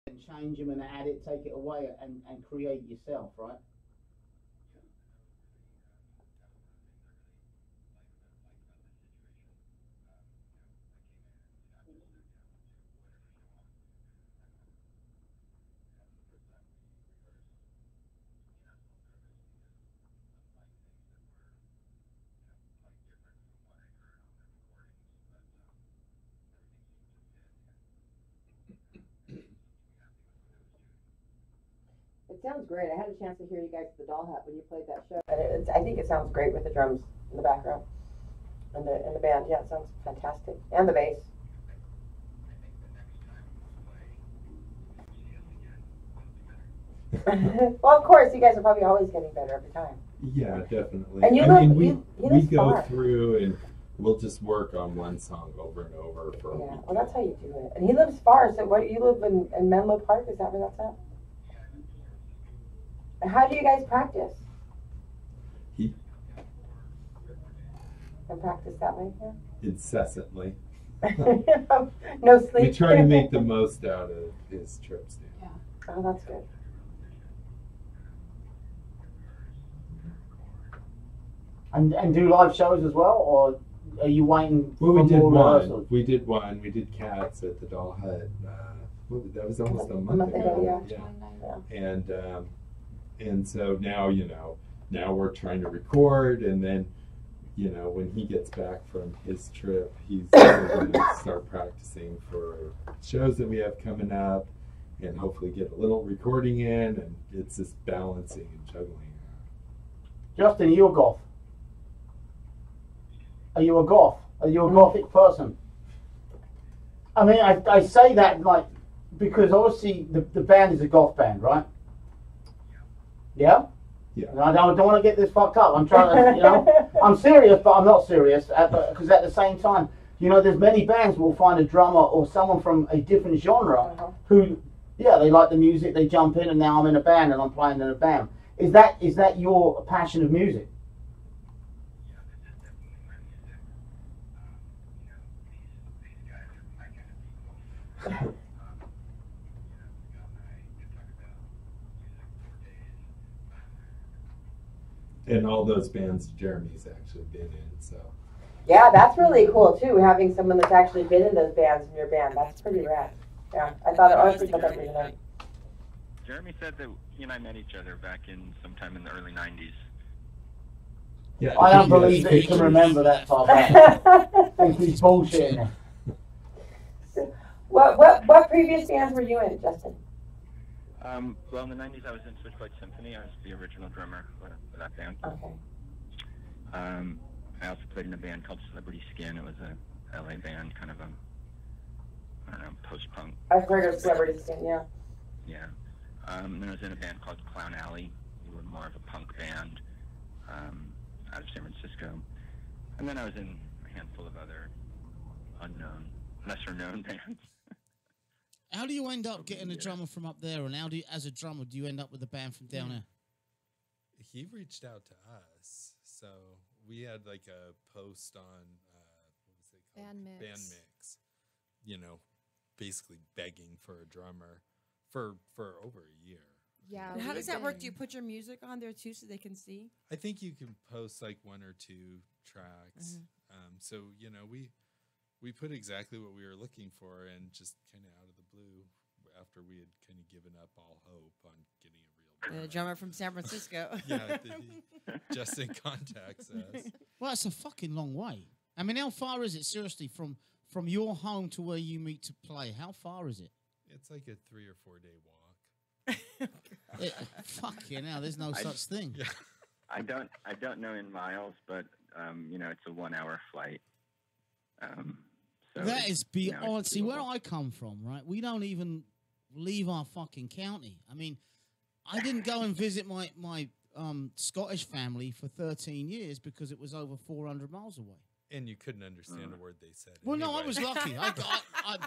and change them and add it, take it away, and create yourself, right? It sounds great. I had a chance to hear you guys at the Doll Hut when you played that show, and I think it sounds great with the drums in the background and the band. Yeah, it sounds fantastic, and the bass. Well, of course, you guys are probably always getting better every time. Yeah, definitely. And I mean, you we live go far. through and we'll just work on one song over and over for a Yeah, week. well, that's how you do it. And he lives far, so what? You live in Menlo Park? Is that where that's at? And how do you guys practice? He And practice that way? Yeah. incessantly. No sleep. We try to make the most out of his trips. Yeah. Oh, that's good. And do live shows as well, or are you waiting Well, for we did more one. rehearsals? We did one. We did Cats at the Doll Hut. That was almost a month ago. Yeah. And so now, now we're trying to record, and then, when he gets back from his trip, he's going to start practicing for shows that we have coming up, and hopefully get a little recording in, and it's just balancing and juggling. Justin, are you a goth? Are you a goth? Are you a gothic person? I mean, I say that like because obviously the band is a goth band, right? Yeah. Yeah. And I don't want to get this fucked up. I'm trying to, I'm serious, but I'm not serious because at the same time, there's many bands will find a drummer or someone from a different genre who, yeah, they like the music, they jump in, and now I'm in a band and I'm playing in a band. Is that your passion of music? And all those bands Jeremy's actually been in, so. Yeah, that's really cool too. Having someone that's actually been in those bands in your band, that's pretty rad. Yeah, I thought it was thought that was nice. Jeremy said that he and I met each other back in sometime in the early '90s. Yeah, I don't believe that you can remember that far back. I think he's bullshitting. What previous bands were you in, Justin? Well, in the '90s, I was in Switchblade Symphony. I was the original drummer for that band. Okay. I also played in a band called Celebrity Skin. It was a LA band, kind of a, I don't know, post-punk. I've heard of Celebrity Skin, yeah. Yeah. Then I was in a band called Clown Alley. We were more of a punk band out of San Francisco. And then I was in a handful of other unknown, lesser-known bands. How do you end up getting a drummer from up there, and how do you, as a drummer, do you end up with a band from down there? He reached out to us, so we had like a post on what was it called? Band Mix. Basically begging for a drummer for over a year. Yeah. And how does that work? Do you put your music on there too so they can see? I think you can post like one or two tracks. So we put exactly what we were looking for, and just kind of out of the blue, after we had kind of given up all hope on getting a real Drummer from San Francisco. Yeah, Justin contacts us. Well, it's a fucking long way. I mean, how far is it, seriously, from your home to where you meet to play? How far is it? It's like a 3 or 4 day walk. Fucking hell, there's no such thing. Yeah. I don't know in miles, but it's a 1 hour flight. So that is beyond. See, where I come from, right? We don't even leave our fucking county. I mean, I didn't go and visit my Scottish family for 13 years because it was over 400 miles away. And you couldn't understand a word they said. Well, anyway. no, I was lucky.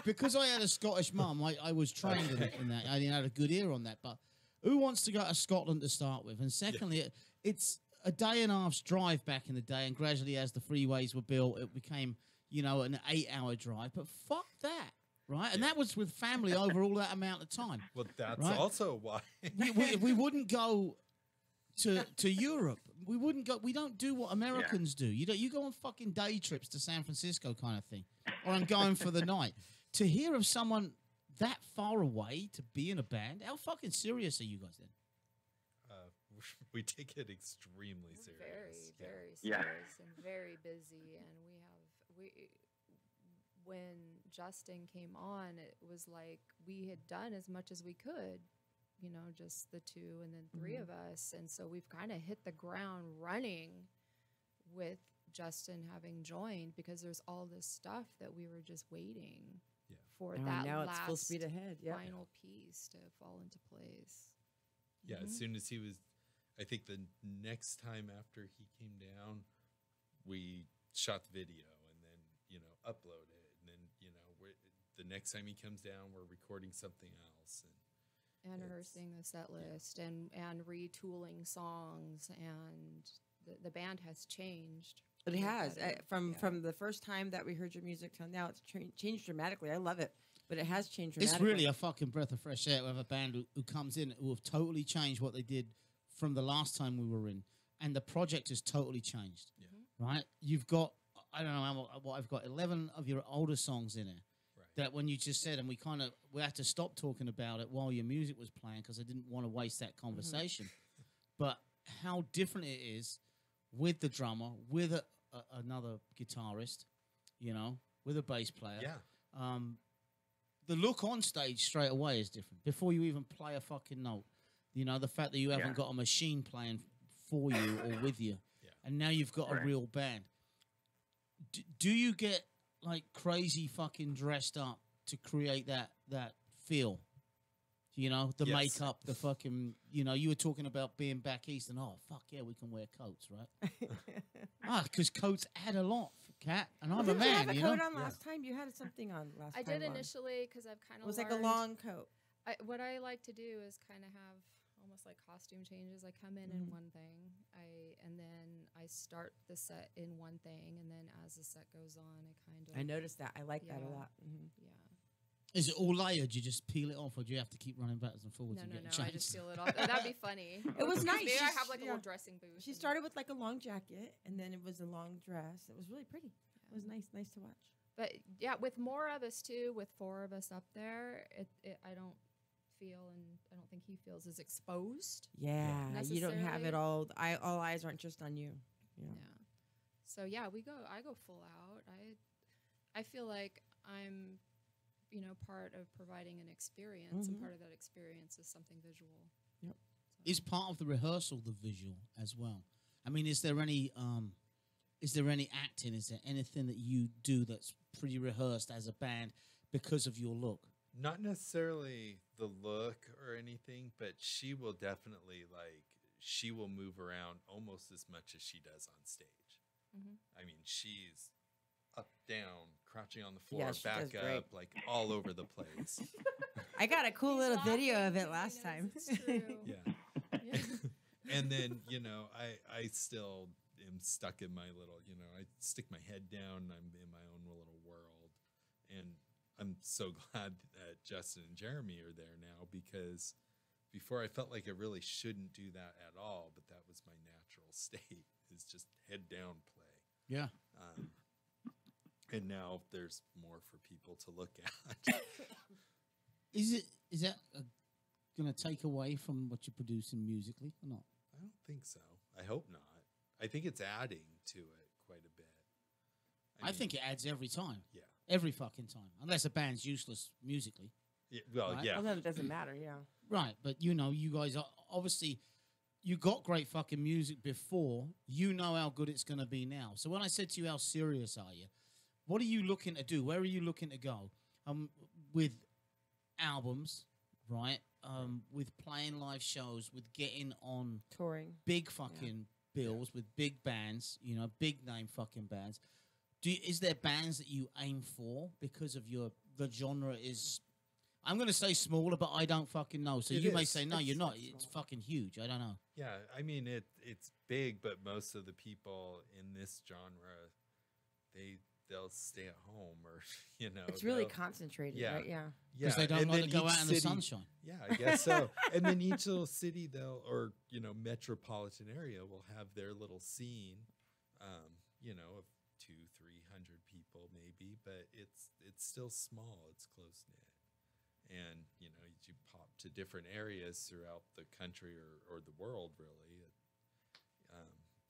Because I had a Scottish mum, I was trained in that. I had a good ear on that. But who wants to go to Scotland to start with? And secondly, it's a day and a half's drive back in the day, and gradually as the freeways were built, it became, an 8-hour drive. But fuck that. right? And that was with family over all that amount of time. Well, that's Right. also why. We wouldn't go to Europe. We wouldn't go. We don't do what Americans do. You go on fucking day trips to San Francisco kind of thing, or I'm going for the night. To hear of someone that far away to be in a band, how fucking serious are you guys then? We take it extremely serious. Very Yeah. serious and very busy. And when Justin came on, it was like we had done as much as we could, just the two and then three of us. And so we've kind of hit the ground running with Justin having joined, because there's all this stuff that we were just waiting for that now last it's full speed ahead. Yeah. final piece to fall into place. Yeah, as soon as he was, I think the next time after he came down, we shot the video and then, upload it. And then, the next time he comes down, we're recording something else. And rehearsing the set list and retooling songs, and the band has changed. It has. better. From the first time that we heard your music till now, it's changed dramatically. I love it, but it has changed It's dramatically. really a fucking breath of fresh air to have a band who comes in who have totally changed what they did from the last time we were in, and the project has totally changed. Yeah. Right? You've got, I don't know what I've got, 11 of your older songs in there. Right. That when you just said, and we had to stop talking about it while your music was playing because I didn't want to waste that conversation. But how different it is with the drummer, with another guitarist, with a bass player. Yeah. The look on stage straight away is different. Before you even play a fucking note, the fact that you haven't got a machine playing for you or with you, and now you've got a real band. Do you get like crazy fucking dressed up to create that feel? The Yes. makeup, the fucking, you were talking about being back east, and fuck yeah, we can wear coats, right? Because coats add a lot, Kat, and I'm a Didn't you man, have a coat on last time? You had something on last I time. did initially, because I've kind It of was like a long coat. What I like to do is kind of have almost like costume changes. I come in one thing, and then I start the set in one thing, and then as the set goes on, I kind of I noticed that. I like that a Yeah. lot. yeah. Is it all layered? You just peel it off, or do you have to keep running backwards and forwards No, and no, getting no. changed? I just peel it off. That'd be funny. It was nice. Maybe I She's- have like a yeah. little dressing booth. She and- started with like a long jacket, and then it was a long dress. It was really pretty. It was nice to watch. But yeah, with more of us too, with 4 of us up there, I don't feel, and I don't think he feels as exposed. Yeah, you don't have Necessarily. it all. All eyes aren't just on you. Yeah. So yeah, I go full out. I feel like I'm, part of providing an experience, and part of that experience is something visual. Yep. Is part of the rehearsal the visual as well? I mean, is there any acting? Is there anything that you do that's pretty rehearsed as a band because of your look? Not necessarily the look or anything, but she will definitely she will move around almost as much as she does on stage. I mean, she's up, down, crouching on the floor, Yeah, she does back great. up, like all over the place. I got a cool little video of it He last knows time. It's true. Yeah. And then, I still am stuck in my little, I stick my head down. I'm in my own little world. And I'm so glad that Justin and Jeremy are there now, because before I felt like I really shouldn't do that at all, but that was my natural state, is just head down play. Yeah. And now there's more for people to look at. Is that going to take away from what you're producing musically or not? I don't think so. I hope not. I think it's adding to it quite a bit. I think it adds every time. Yeah. Every fucking time. Unless a band's useless musically. Yeah, well, Right. yeah. Well, then it doesn't matter. Yeah. Right. But, you guys are obviously, you got great fucking music before. You know how good it's going to be now. So when I said to you, how serious are you? What are you looking to do? Where are you looking to go? With albums, right? With playing live shows, with getting on Touring. big fucking bills with big bands, big name fucking bands. Is there bands that you aim for because of the genre is, I'm going to say smaller, but I don't fucking know. So It you may is. say, no, you're not. It's fucking huge. I don't know. Yeah, I mean, it's big, but most of the people in this genre, they they'll stay at home, or It's really they'll- concentrated, Yeah. right? Yeah. Because they don't and like to then go each out in the city- sunshine. Yeah, I guess so. And then each little city, or metropolitan area will have their little scene, of 200-300 people maybe, but it's still small. It's close knit, and you pop to different areas throughout the country or the world, really.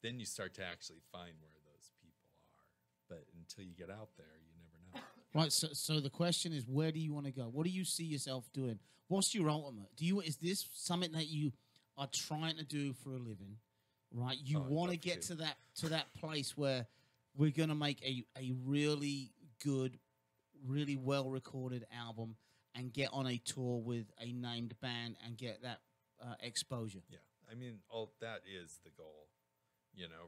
Then you start to actually find where those people are, but until you get out there, you never know. Right. So the question is, where do you want to go? What do you see yourself doing? What's your ultimate? Is this something that you are trying to do for a living? Right. You want to get to that place where we're going to make a really good, really well recorded album and get on a tour with a named band and get that exposure. Yeah, I mean, all that is the goal.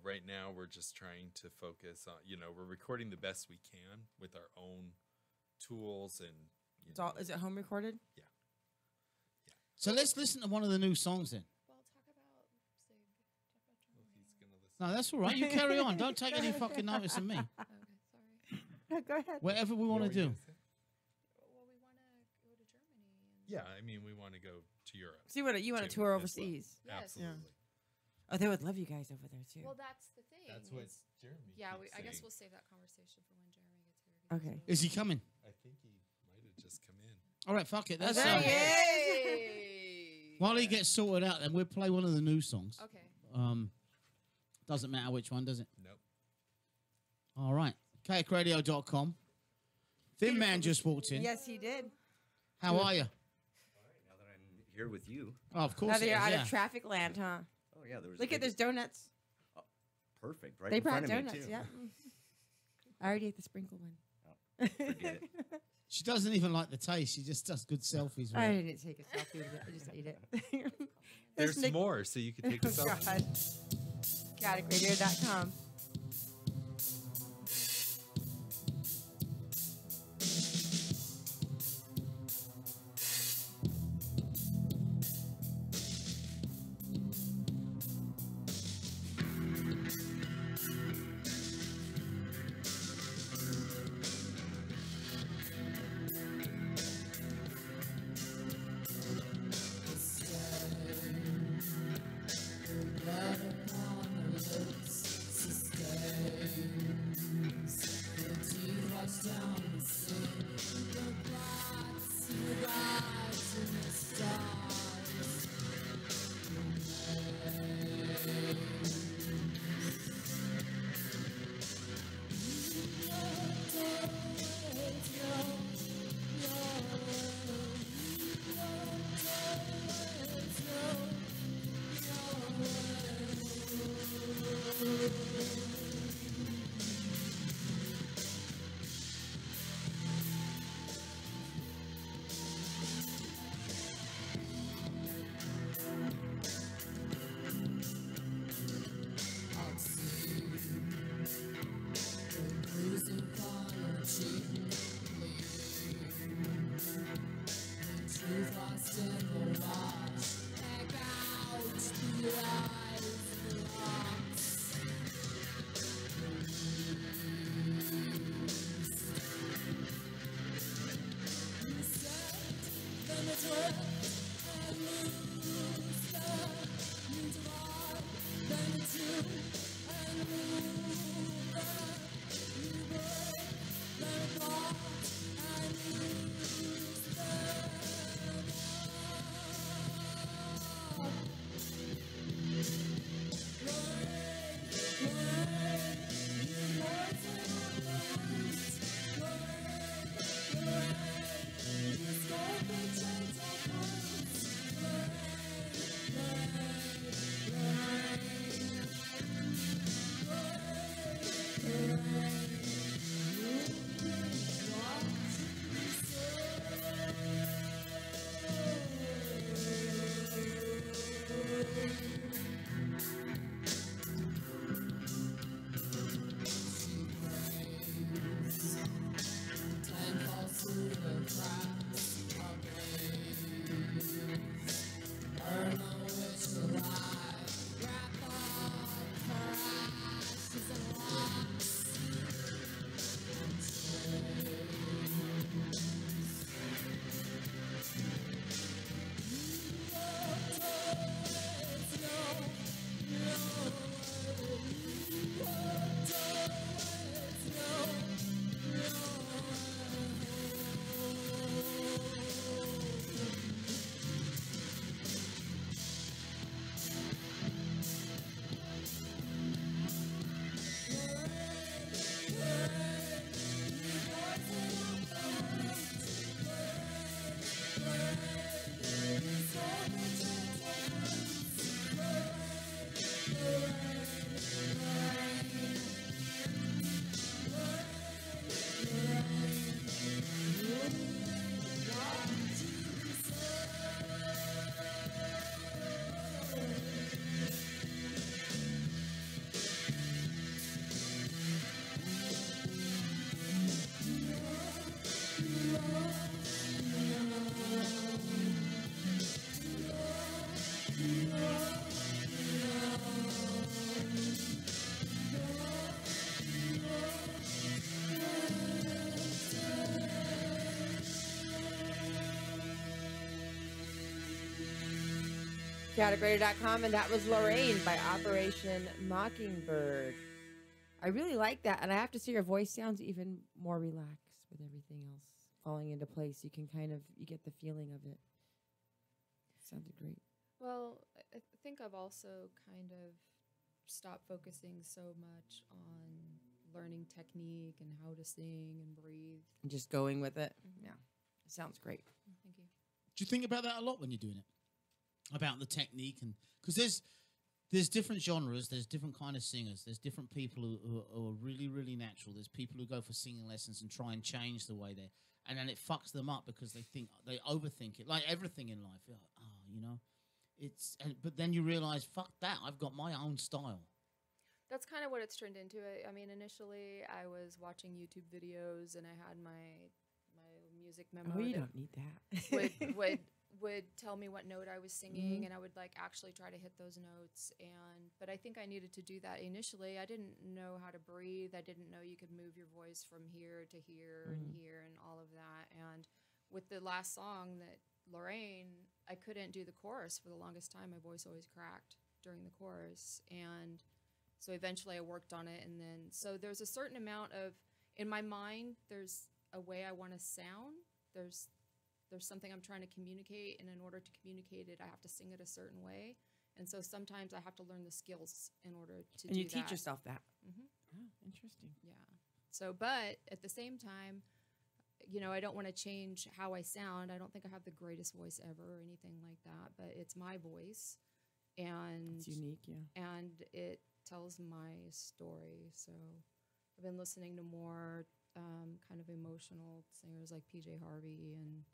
Right now we're just trying to focus on, we're recording the best we can with our own tools and. Is it home recorded? Yeah. So let's listen to one of the new songs then. Well, talk about Sig. Talk about Well, Germany. he's gonna listen. No, that's all right. You carry on. Don't take any fucking notice of me. Okay, sorry. Go ahead. Whatever we want to What were you do. gonna say? Well, we want to go to Germany. And Yeah, I mean, we want to go to Europe. So you want to too, tour as well. overseas? Yes. Absolutely. Oh, they would love you guys over there too. Well, that's the thing. That's what is- Jeremy. Yeah, keeps I guess saying. we'll save that conversation for when Jeremy gets here. because Okay. we'll- Is he coming? I think he might have just come in. All right, fuck it. Oh, That's there he Hey! while he gets sorted out, then we'll play one of the new songs. Okay. Doesn't matter which one, does it? Nope. All right. KXRadio.com. Thin Man just walked in. Yes, he did. How are you? Now that I'm here with you. Oh, of course. Now it that you're is, out yeah. of traffic land, huh? Oh yeah, there was. Look a at big- those donuts. Perfect, right They in brought front of me donuts. too. Yeah. I already ate the sprinkle one. Forget it. She doesn't even like the taste. She just does good selfies with I it. didn't take a selfie with it. I just ate it. There's Nick- more, so you can take Oh, yourself. God. ChaoticRadio.com. chattagrader.com, and that was Lorraine by Operation Mockingbird. I really like that, and I have to say your voice sounds even more relaxed with everything else falling into place. You can you get the feeling of it. Sounded great. Well, I think I've also kind of stopped focusing so much on learning technique and how to sing and breathe. And just going with it. Yeah, it sounds great. Thank you. Do you think about that a lot when you're doing it? About the technique, and because there's different genres, there's different kind of singers, there's different people who are really, really natural. There's people who go for singing lessons and try and change the way and then it fucks them up because they overthink it, like everything in life. But then you realize, fuck that, I've got my own style. That's kind of what it's turned into. I mean, initially I was watching YouTube videos and I had my music memo. Oh, you don't need that. would tell me what note I was singing, and I would actually try to hit those notes. But I think I needed to do that initially. I didn't know how to breathe. I didn't know you could move your voice from here to here and here and all of that. And with the last song that Lorraine, I couldn't do the chorus for the longest time. My voice always cracked during the chorus. And so eventually I worked on it. And then, so there's a certain amount of, in my mind, there's a way I want to sound. There's something I'm trying to communicate, and in order to communicate it, I have to sing it a certain way. And so sometimes I have to learn the skills in order to do that. And you teach yourself that. Mm-hmm. Oh, interesting. Yeah. So, but at the same time, I don't want to change how I sound. I don't think I have the greatest voice ever or anything like that, but it's my voice. And it's unique, yeah. And it tells my story. So I've been listening to more kind of emotional singers like PJ Harvey, and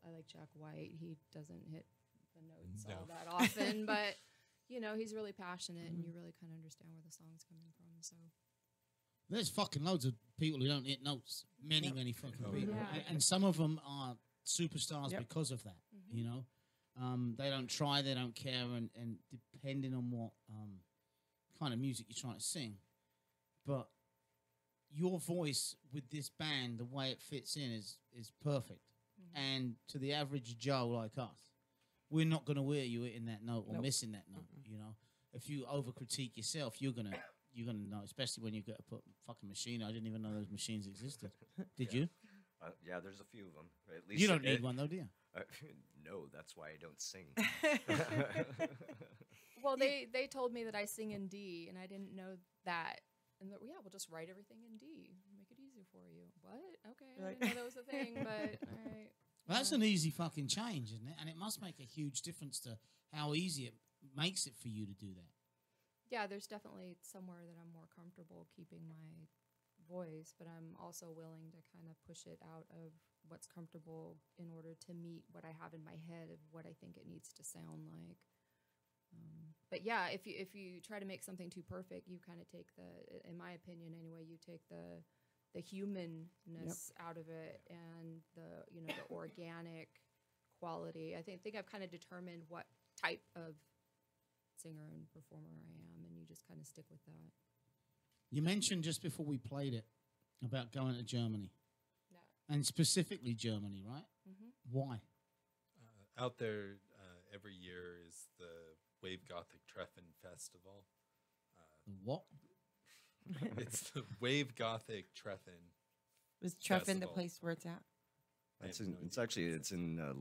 I like Jack White. He doesn't hit the notes all that often, but he's really passionate, and you really kind of understand where the song's coming from. So there's fucking loads of people who don't hit notes. Many fucking people, yeah. and some of them are superstars because of that. They don't try, they don't care, and depending on what kind of music you're trying to sing, but your voice with this band, the way it fits in is perfect. And to the average Joe like us, we're not going to hear you hitting that note or missing that note. If you over-critique yourself, you're gonna know, especially when you get to put fucking machine. I didn't even know those machines existed. Did you? Yeah, there's a few of them. At least You don't need one though, do you? No, that's why I don't sing. Well, they told me that I sing in D, and I didn't know that. And we'll just write everything in D. Make it easier for you. What? Okay, I didn't know that was a thing, but all right. Well, that's an easy fucking change, isn't it? And it must make a huge difference to how easy it makes it for you to do that. Yeah, there's definitely somewhere that I'm more comfortable keeping my voice, but I'm also willing to kind of push it out of what's comfortable in order to meet what I have in my head of what I think it needs to sound like. But yeah, if you try to make something too perfect, you kind of take in my opinion anyway, you take the humanness out of it, and the organic quality. I think I've kind of determined what type of singer and performer I am, and you just kind of stick with that. You mentioned just before we played it about going to Germany. Yeah. And specifically Germany, right? Mm-hmm. Why? Out there every year is the Wave Gothic Treffen Festival. The what? It's the Wave Gothic Treffen. Was Treffen the Festival. place where it's at? It's in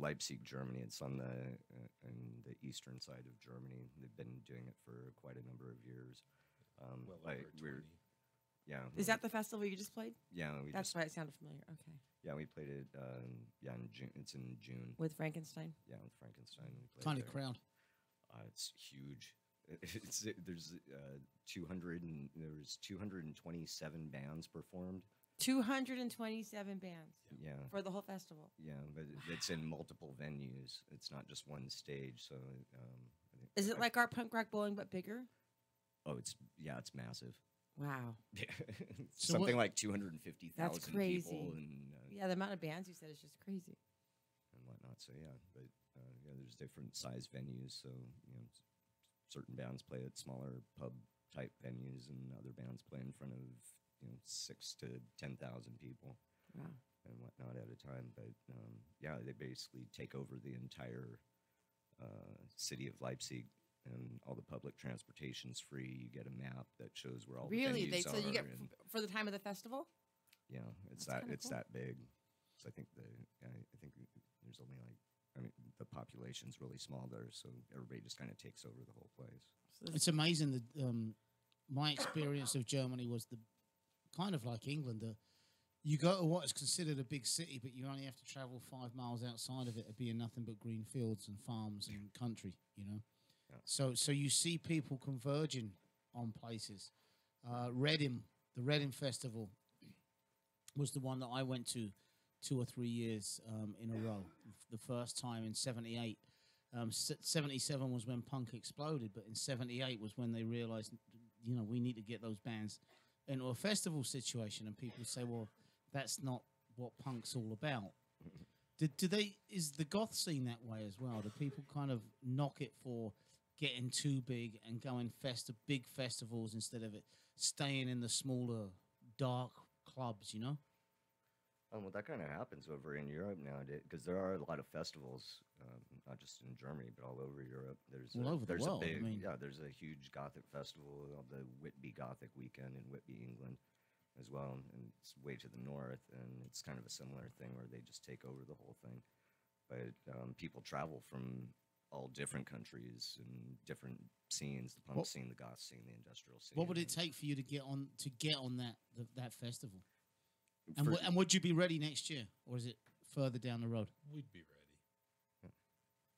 Leipzig, Germany. It's on the eastern side of Germany. They've been doing it for quite a number of years. Well over 20. Yeah. Is that the festival you just played? Yeah. That's why it sounded familiar. Okay. Yeah, we played it. In June. It's in June. With Frankenstein. Yeah, with Frankenstein. We played Kind of there. crowd. It's huge. There's 227 bands performed. 227 bands. Yeah. For the whole festival. Yeah, but it's in multiple venues. It's not just one stage. So, Is it like our punk rock bowling but bigger? Oh, it's massive. Wow. Something like 250,000 That's crazy. people, and Yeah, the amount of bands you said is just crazy. and whatnot. So yeah, but there's different size venues. So certain bands play at smaller pub type venues, and other bands play in front of 6,000 to 10,000 people. Wow. And whatnot at a time. But they basically take over the entire city of Leipzig, and all the public transportation's free. You get a map that shows where all Really? the venues So you get and, for the time of the festival? yeah, it's That's kinda it's cool. that big. So I think I think there's only like, I mean, the population's really small there, so everybody just kind of takes over the whole place. It's amazing that my experience of Germany was the kind of like England. You go to what is considered a big city, but you only have to travel 5 miles outside of it to be in nothing but green fields and farms and country. You know, Yeah. so you see people converging on places. Reading, the Reading Festival, was the one that I went to 2 or 3 years in a row. The first time in '78. 77 was when punk exploded, but in '78 was when they realized, you know, we need to get those bands into a festival situation. And people say, well, that's not what punk's all about. Is the goth scene that way as well? Do people kind of knock it for getting too big and going big festivals instead of it staying in the smaller, dark clubs, you know? Well, that kind of happens over in Europe nowadays because there are a lot of festivals, not just in Germany but all over Europe. There's All over the there's world, a I big, mean. yeah, there's a huge Gothic festival, the Whitby Gothic Weekend in Whitby, England, as well, and it's way to the north, and it's kind of a similar thing where they just take over the whole thing. But people travel from all different countries and different scenes: the punk scene, the goth scene, the industrial scene. What would it take for you to get on that festival? For- And would you be ready next year, or is it further down the road? We'd be ready.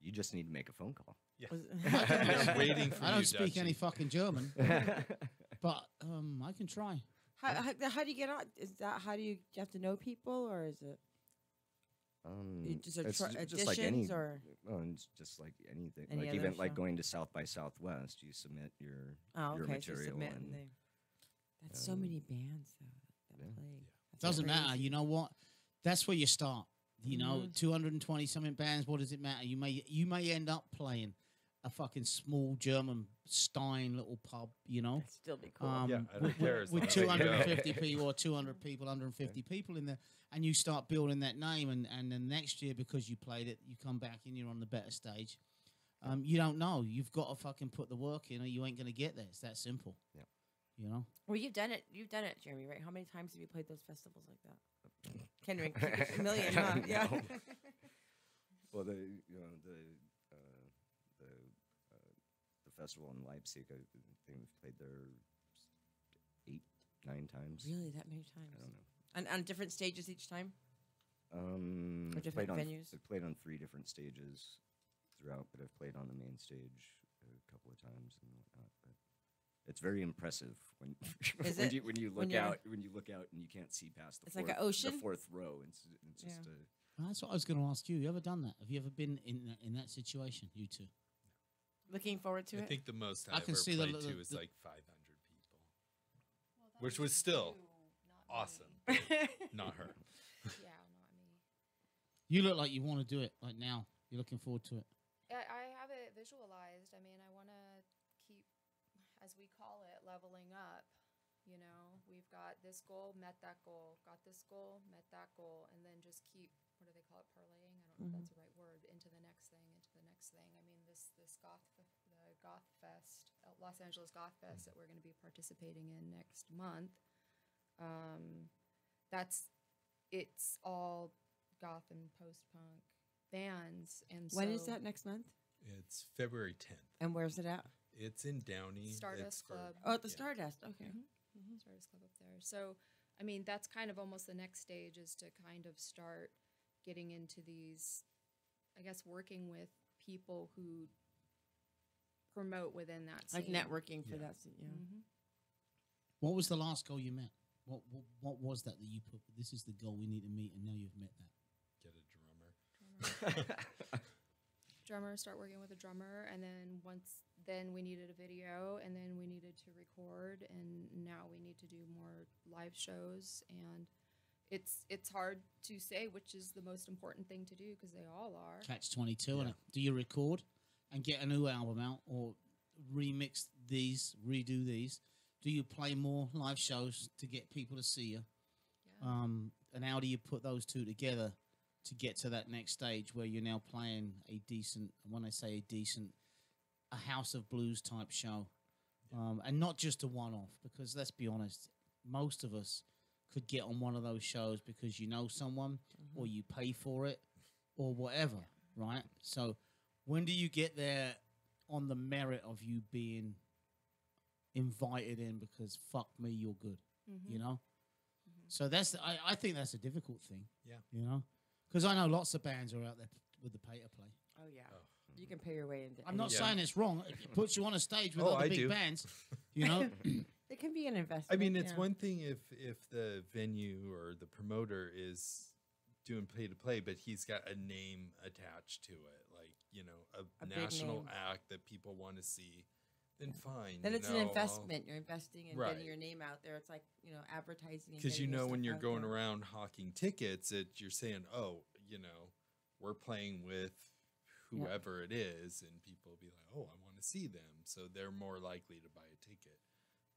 You just need to make a phone call. Yeah. They're waiting for I you, don't speak Dutchie. any fucking German, but I can try. How do you get on? Is that how do you have to know people, or is it you just It's auditions, just like any, or well, it's just like anything. Any Like other even like show? going to South by Southwest, you submit your oh, your okay, so material. submit and, and they. That's so many bands though that yeah. play. That's Doesn't matter. crazy. You know what? That's where you start. You know, Mhm. 220 something bands. What does it matter? You may end up playing a fucking small German Stein little pub. You know, That'd still be cool. Yeah, I don't care as with long as I go. 250 people or 200 people, 150 people in there, and you start building that name, and then next year, because you played it, you come back and you're on the better stage. You don't know. You've got to fucking put the work in, or you ain't gonna get there. It's that simple. Yeah. You know. Well, you've done it, Jeremy, right? How many times have you played those festivals like that? Can't even keep it a million, huh? Yeah. No. Well, the festival in Leipzig, I think we've played there 8, 9 times. Really, that many times? I don't know. On different stages each time? Or different played on, venues? I've played on 3 different stages throughout, but I've played on the main stage a couple of times and whatnot. But it's very impressive when Is when it? you When look out and you can't see past the It's fourth, like an ocean? the 4th row. It's just Yeah. That's what I was going to ask you. You ever done that? Have you ever been in that situation? You two? Looking forward to I it? think the most I I can ever see the- played the- to was the- like 500 people, which was still awesome. Not her. Yeah, not me. You look like you want to do it like now. You're looking forward to it. I have it visualized. I mean, I want to keep, as we call it, leveling up. You know, we've got this goal, met that goal, got this goal, met that goal, and then just keep, what do they call it, parlaying? I don't know if that's the right word, into the next thing, into the next thing. I mean, the Goth Fest, Los Angeles Goth Fest that we're going to be participating in next month. It's all goth and post-punk bands, and When so is that next month? It's February 10th. And where's it at? It's in Downey. Stardust It's for- Club. Oh, at the yeah. Stardust. Okay. Stardust Club up there. So, I mean, that's kind of almost the next stage, is to kind of start getting into these, I guess, working with people who promote within that Like scene. networking for Yeah. that. Yeah. Mhm. What was the last goal you met? What was that you put? This is the goal we need to meet, and now you've met that. Get a drummer. Drummer, start working with a drummer, and then we needed a video, and then we needed to record, and now we need to do more live shows, and it's hard to say which is the most important thing to do, because they all are. Catch 22, Yeah. and do you record and get a new album out, or remix these, redo these? Do you play more live shows to get people to see you? Yeah. And how do you put those two together to get to that next stage where you're now playing a decent, when I say a decent, a House of Blues type show, and not just a one-off, because let's be honest, most of us could get on one of those shows because you know someone or you pay for it or whatever, right? So when do you get there on the merit of you being invited in because fuck me, you're good, you know? So I think that's a difficult thing. Yeah. You know? Because I know lots of bands are out there with the pay to play. Oh yeah, you can pay your way into. I'm not Yeah. saying it's wrong. It puts you on a stage with Oh, other I big do. bands, you know? It can be an investment. I mean, it's yeah. one thing if the venue or the promoter is doing pay to play, but he's got a name attached to it, like, you know, a big national name. act that people want to see, then fine. Then you it's know, an I'll- investment. You're investing in Right. getting your name out there. It's like, you know, advertising. and Because you getting your know when stuff you're out going there. around hawking tickets, you're saying, oh, you know, we're playing with whoever it is, and people will be like, oh, I want to see them, so they're more likely to buy a ticket.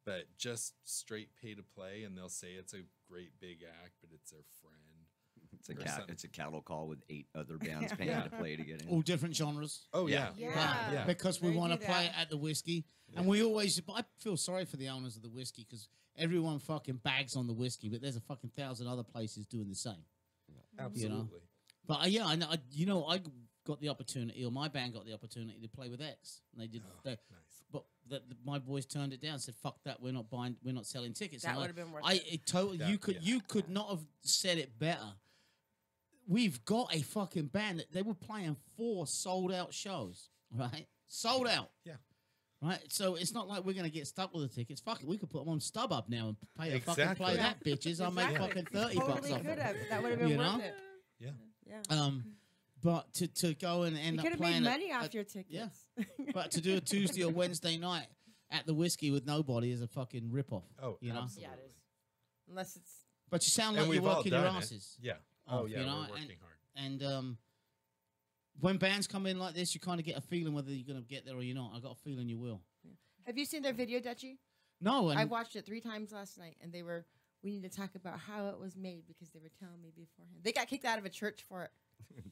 But just straight pay to play, and they'll say it's a great big act, but it's their friend. It's a Or something. it's a cattle call with 8 other bands paying to play to get in. All different genres. Oh yeah, Yeah. yeah. Because we They want to do play that. it at the whiskey. And we always, I feel sorry for the owners of the whiskey because everyone fucking bags on the whiskey, but there's a fucking 1,000 other places doing the same. Absolutely. But yeah, I got the opportunity, or my band got the opportunity to play with X. And they did, Nice. but my boys turned it down. Said, "Fuck that, we're not selling tickets." That And would've been worth it totally. That- You could not have said it better. We've got a fucking band that they were playing 4 sold out shows, right? Sold out. Yeah. Right, so it's not like we're gonna get stuck with the tickets. Fuck it, we could put them on StubHub now and pay a fucking Exactly. play that bitches. I'll make Exactly. fucking $30 Totally off could it. have. That would have been You worth know? it. Yeah. Yeah. But to go and end You up could have playing made at- money off at- your tickets. but to do a Tuesday or Wednesday night at the whiskey with nobody is a fucking rip-off. Oh, you know. absolutely. Yeah, it is. Unless it's But you sound And like you're we've all working your done it. asses. Yeah. off, Oh yeah, you know, we're working hard. And when bands come in like this, you kind of get a feeling whether you're going to get there or you're not. I got a feeling you will. Have you seen their video, Dutchie? No, and I watched it 3 times last night, and we need to talk about how it was made because they were telling me beforehand. They got kicked out of a church for it.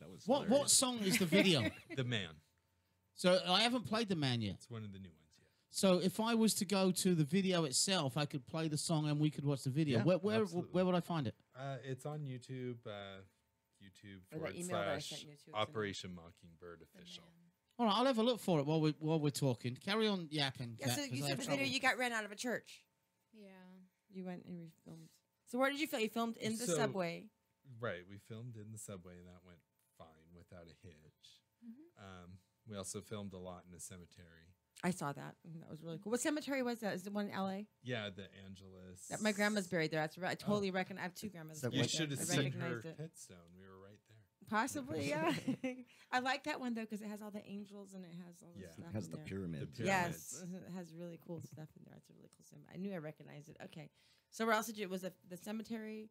That was what hilarious. song is the video? The Man. So I haven't played The Man yet. It's one of the new ones. Yeah. So if I was to go to the video itself, I could play the song and we could watch the video. Yeah, Where absolutely. would I find it? It's on YouTube. YouTube Or that / email that I sent you, too, it's in there. Operation Mockingbird official. All right, I'll have a look for it while we're talking. Carry on yapping. Yeah, Kat, so 'cause you I said have the trouble. video you got ran out of a church. Yeah. You went and filmed. So where did you film? You filmed in the So- subway. Right. We filmed in the subway, and that went fine without a hitch. We also filmed a lot in a cemetery. I saw that. That was really cool. What cemetery was that? Is the one in L.A.? Yeah, the Angelus. My grandma's buried there. That's right. I totally reckon. I have 2 grandmas. So You buried should there. have I seen her recognized it. headstone. We were right there. Possibly, yeah. I like that one though because it has all the angels and it has all the Yeah. stuff. It has in the there. pyramids. The Yes, pyramids. it has really cool stuff in there. It's a really cool symbol. I knew I recognized it. Okay, so where else did you? It was the cemetery,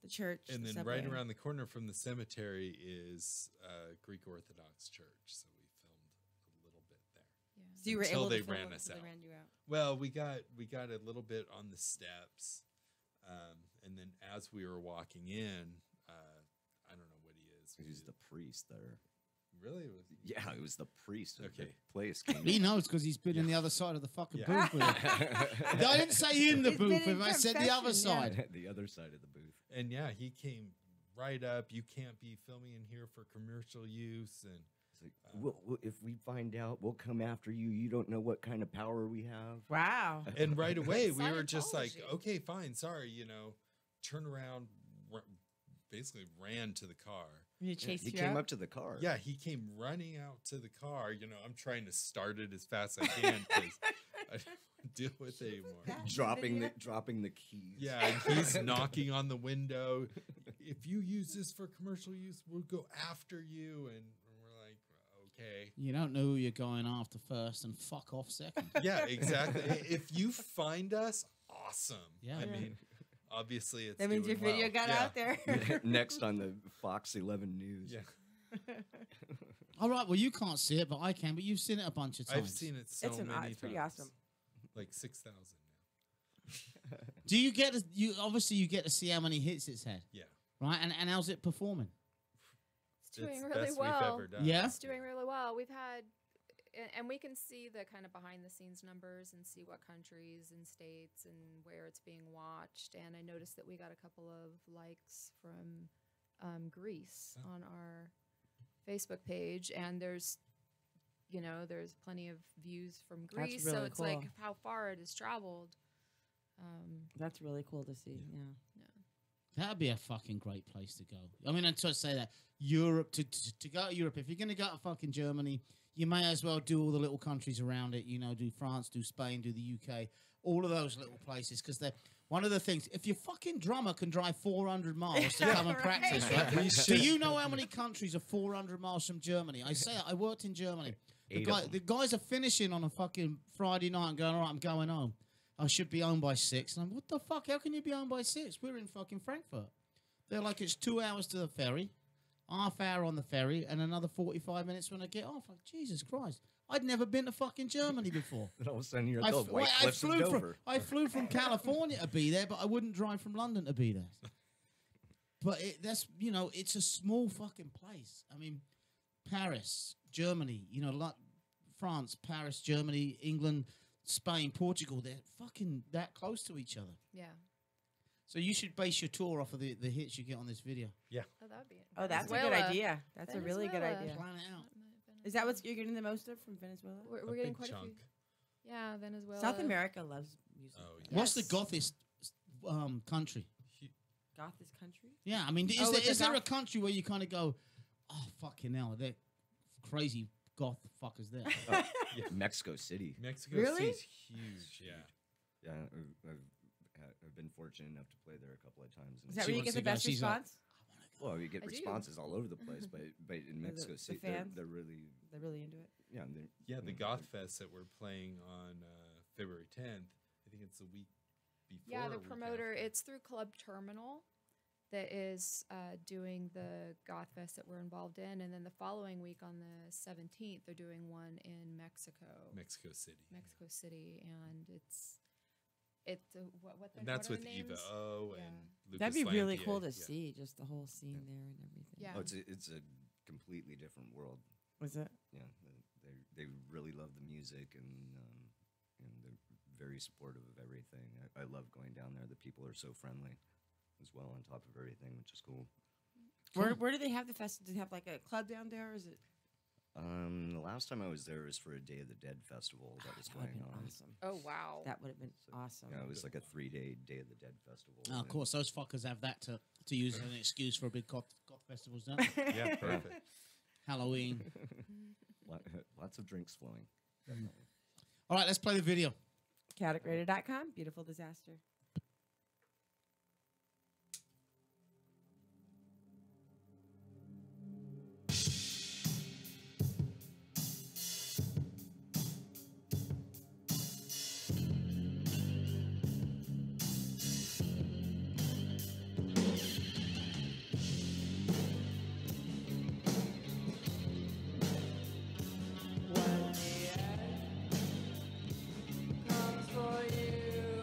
the church, And the then right subway. around the corner from the cemetery is a Greek Orthodox church. So we filmed a little bit there. Yeah. So you were until able they to film ran it, us so they out. ran you out. Well, we got a little bit on the steps, and then as we were walking in, I don't know what he is. He's the priest there. Really? It was, Yeah, it was the priest of Okay. the place. Came He knows because he's been in the other side of the fucking Yeah. booth with him. I didn't say in the He's been booth with in him. I said the other confession, yeah. side. the other side of the booth. and yeah, he came right up. You can't be filming in here for commercial use, and It's like, if we find out, we'll come after you. You don't know what kind of power we have. Wow. and right away we were just like, Scientology. okay, fine, sorry, turn around, basically ran to the car. You chased He you came out? up to the car. Yeah, he came running out to the car. I'm trying to start it as fast as I can because I don't want to deal with it anymore. dropping the keys. Yeah, and he's knocking on the window. If you use this for commercial use, we'll go after you. And we're like, okay. You don't know who you're going after first, and fuck off second. Yeah, exactly. If you find us, awesome. Yeah. I mean, obviously it's That means your doing video well. got Yeah. out there. Next on the Fox 11 News. Yeah, All right, well, you can't see it, but I can. But you've seen it a bunch of times. I've seen it so many times. It's pretty awesome. Like 6,000 now. Do you get to see how many hits it's had, Yeah. right? And how's it performing? It's doing It's really best well. we've ever done. Yeah? It's doing really well. We've had, and we can see the kind of behind the scenes numbers and see what countries and states and where it's being watched. And I noticed that we got a couple of likes from Greece on our Facebook page, and there's plenty of views from Greece. So really it's like cool. how far it has traveled. That's really cool to see. Yeah. That'd be a fucking great place to go. I mean, to say that Europe to go to Europe. If you're gonna go to fucking Germany, you may as well do all the little countries around it. You know, do France, do Spain, do the UK, all of those little places, because they're one of the things. If your fucking drummer can drive 400 miles to come and practice, right? Do you know how many countries are 400 miles from Germany? I say it, I worked in Germany. The guys are finishing on a fucking Friday night and going, all right, I'm going home. I should be home by 6. And I'm, what the fuck? How can you be home by 6? We're in fucking Frankfurt. They're like, it's 2 hours to the ferry, half hour on the ferry, and another 45 minutes when I get off. Like, Jesus Christ. I'd never been to fucking Germany before. And all of a sudden you're at the White Cliffs of Dover. I flew from California to be there, but I wouldn't drive from London to be there. But it's a small fucking place. I mean, Paris, Germany, like France, Paris, Germany, England, Spain, Portugal, they're fucking that close to each other. Yeah. So you should base your tour off of the hits you get on this video. Yeah. Oh, that would be. Oh, that's a good idea. That's a really good Venezuela. idea. Plan it out. Is that what you're getting the most of from Venezuela? We're getting big quite chunk. a few. Yeah, Venezuela. South America loves music. Oh, yeah. What's the Yes. gothest country? Goth's country? Yeah, I mean, is there a country where you kind of go, oh, fucking hell, they're crazy goth fuckers there? Mexico City. Mexico Really? City's huge. Yeah. Yeah, I've been fortunate enough to play there a couple of times. Is that She where you wants get the to go. best She's like, response? Well, you get I do. responses all over the place, but in Mexico the City, fans? they're really They're really into it. yeah. Yeah, the Goth Fest that we're playing on February 10th. I think it's the week before. Yeah, or the week promoter. after. It's through Club Terminal that is doing the Goth Fest that we're involved in, and then the following week on the 17th, they're doing one in Mexico, Mexico City. and it's what And that's what are with the Eva names? O Yeah. and Lucas That'd be really Lampier. cool to Yeah. see, just the whole scene there and everything. Yeah. Oh, it's a completely different world. Was it? Yeah, they really love the music and they're very supportive of everything. I love going down there. The people are so friendly as well on top of everything, which is cool. Where do they have the festival? Do they have like a club down there, or is it? The last time I was there was for a Day of the Dead festival that was That would have going been on. awesome. Oh wow. That would have been awesome. Yeah, it was like a 3-day Day of the Dead festival. Oh, of and- course, those fuckers have that to use as an excuse for a big goth festivals, don't they? Yeah, perfect. Halloween. Lots of drinks flowing. All right, let's play the video. Chaoticradio.com. Beautiful disaster. When the end comes for you,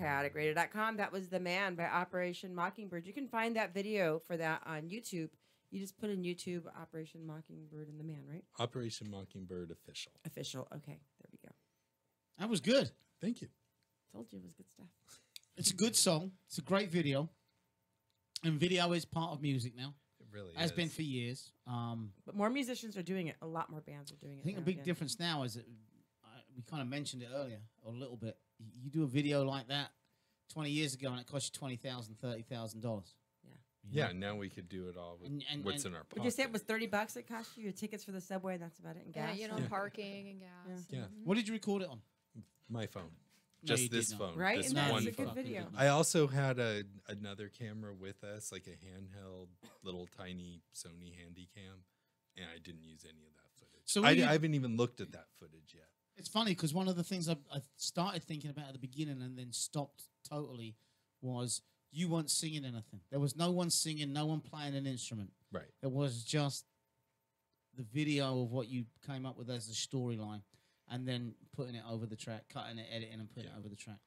chaoticradio.com. That was The Man by Operation Mockingbird. You can find that video for that on YouTube. You just put in YouTube Operation Mockingbird and The Man, right? Operation Mockingbird official. Official. Okay, there we go. That was good. Thank you. Told you it was good stuff. It's a good song. It's a great video. And video is part of music now. It really has is. been for years. But more musicians are doing it. A lot more bands are doing it. I think now, a big yeah. difference now is that we kind of mentioned it earlier, or a little bit. You do a video like that 20 years ago, and it cost you $20,000, $30,000. Yeah, now we could do it all with what's in our pocket. Would you say it was $30 it cost you? Your tickets for the subway, and that's about it, and gas? Yeah, parking and gas. Yeah. What did you record it on? My phone. No, you Just did this not. phone. Right? This And that's one a good phone. video. I also had another camera with us, like a handheld little tiny Sony Handycam, and I didn't use any of that footage. So I when you- haven't even looked at that footage yet. It's funny because one of the things I started thinking about at the beginning and then stopped totally was you weren't singing anything. There was no one singing, no one playing an instrument. Right. It was just the video of what you came up with as the storyline and then putting it over the track, cutting it, editing, and putting it over the track.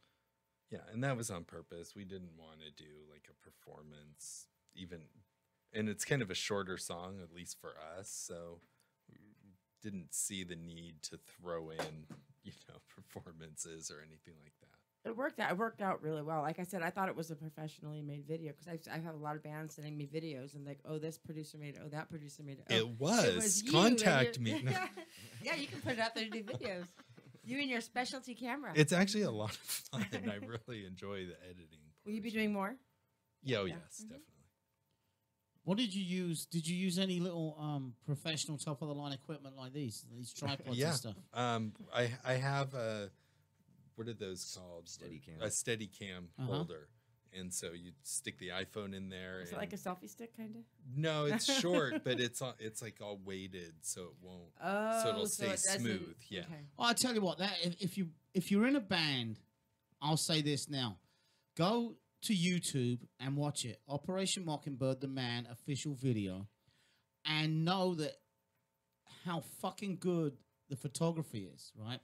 Yeah, and that was on purpose. We didn't want to do like a performance, even, and it's kind of a shorter song, at least for us. So we didn't see the need to throw in, performances or anything like that. It worked out. It worked out really well. Like I said, I thought it was a professionally made video because I have a lot of bands sending me videos and like, oh, this producer made it. Oh, that producer made it. Oh, It was. you Contact and me. Yeah, you can put it out there to do videos. You and your specialty camera. It's actually a lot of fun. I really enjoy the editing. Will you be doing more? Yeah, Yeah. yes, definitely. What did you use? Did you use any little professional top of the line equipment like these tripods and stuff? I have a, what are those called? Steadicam. A Steadicam holder. And so you stick the iPhone in there. Is it like a selfie stick kind of? No, it's short, but it's like all weighted, so it won't. Oh, so it'll so stay it doesn't- smooth. Yeah. okay. Well, I tell you what, that if you're in a band, I'll say this now: go to YouTube and watch it. Operation Mockingbird, The Man official video, and know that how fucking good the photography is, right?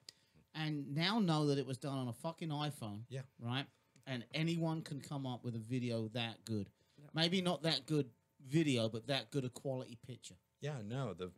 And now know that it was done on a fucking iPhone, Yeah. right? And anyone can come up with a video that good. Maybe not that good video, but that good a quality picture. Yeah, no, the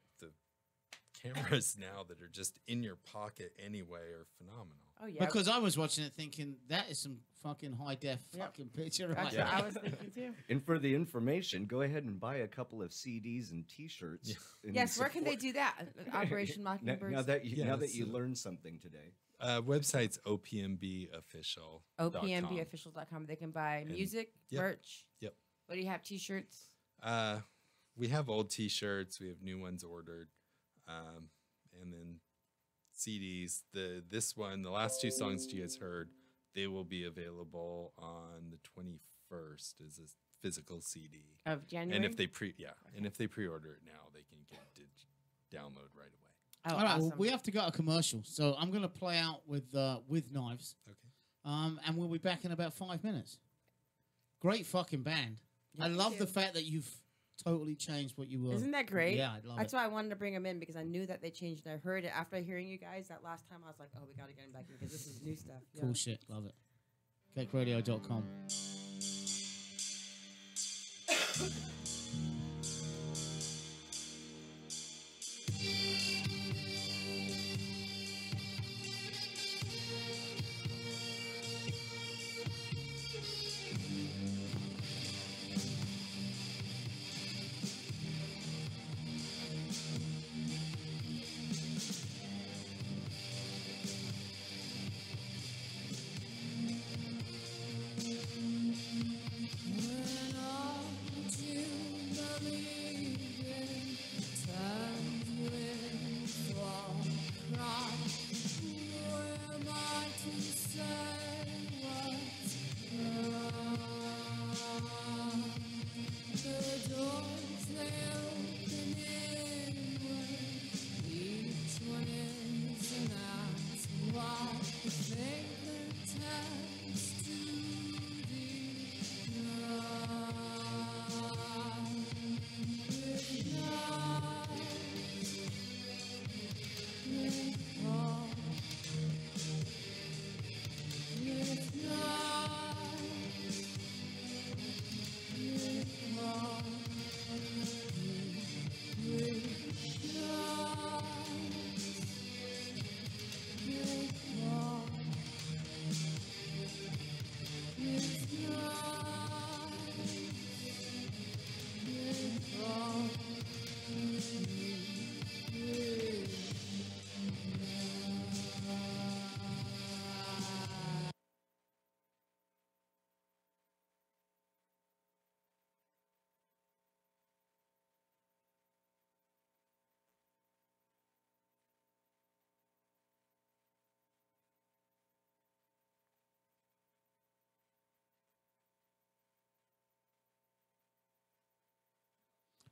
cameras now that are just in your pocket anyway are phenomenal. Oh yeah. Because I was watching it thinking that is some fucking high def fucking picture. Right That's there. what I was thinking too. And for the information, go ahead and buy a couple of CDs and T-shirts. and Yes, where can they support- do that? Operation now, Mockingbird. now that you Yes. learned something today. Website's opmbofficial. OPMBofficial.com. They can buy music, Yep. merch. Yep. What do you have? T-shirts. We have old T-shirts. We have new ones ordered, and then CDs. The last two songs you guys heard, they will be available on the 21st as a physical CD Of January. And if they pre-order it now, they can get it download right away. Oh, All right, awesome. well, we have to go to commercial, so I'm going to play out with Knives, Okay. and we'll be back in about 5 minutes. Great fucking band. I thank love you. the fact that you've totally changed what you were. Isn't that great? Yeah, I love That's it. why I wanted to bring them in because I knew that they changed. I heard it after hearing you guys that last time. I was like, oh, we got to get them back in because this is new stuff. Yeah. Cool shit, love it. CakeRadio.com. When all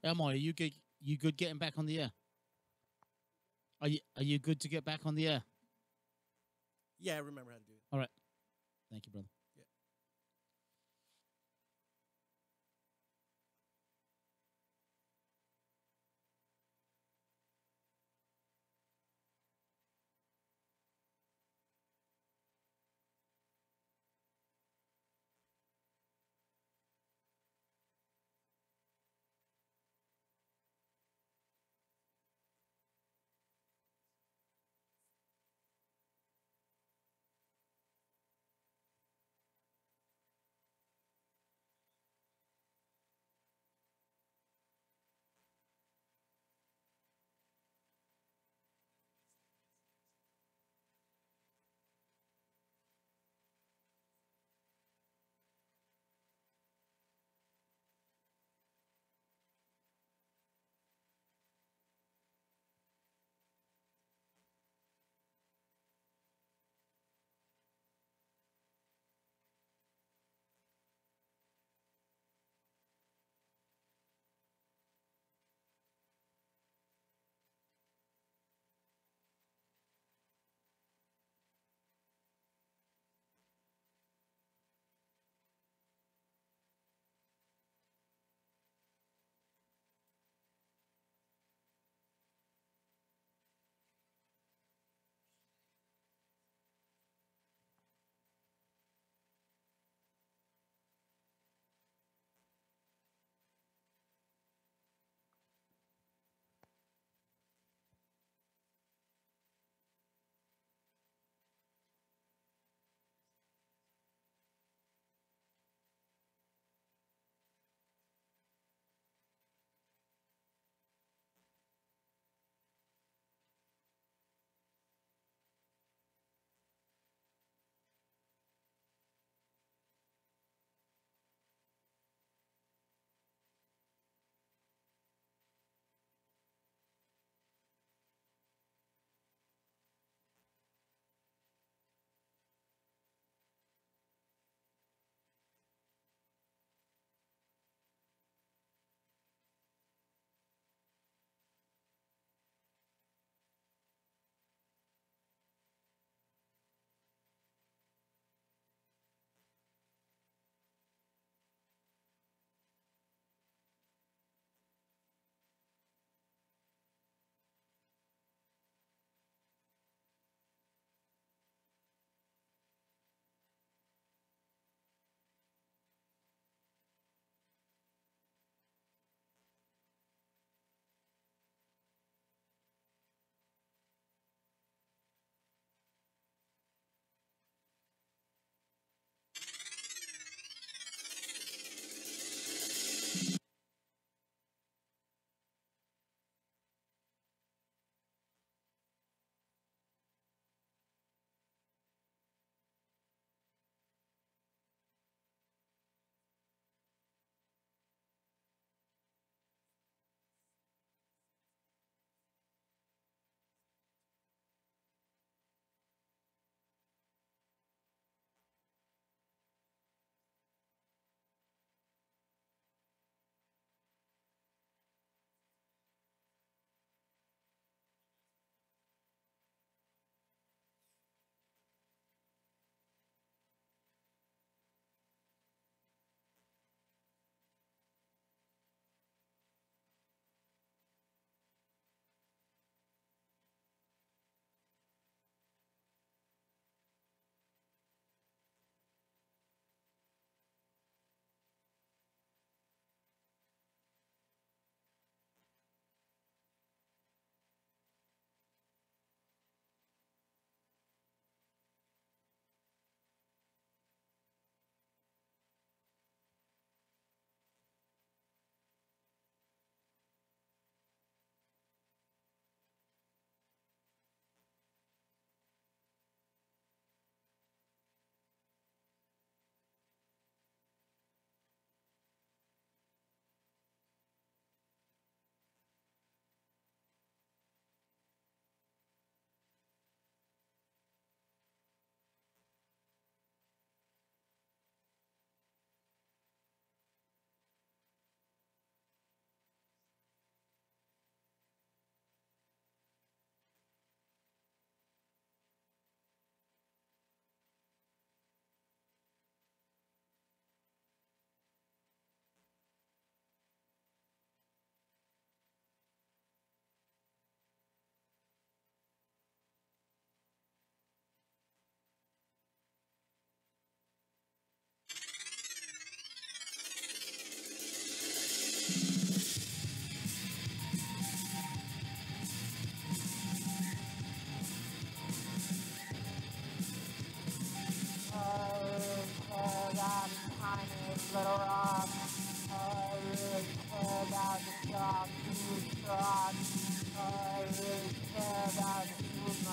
Elmo, are you good? You good getting back on the air? Are you good to get back on the air? Yeah, I remember how to do it. All right. Thank you, brother. Yeah.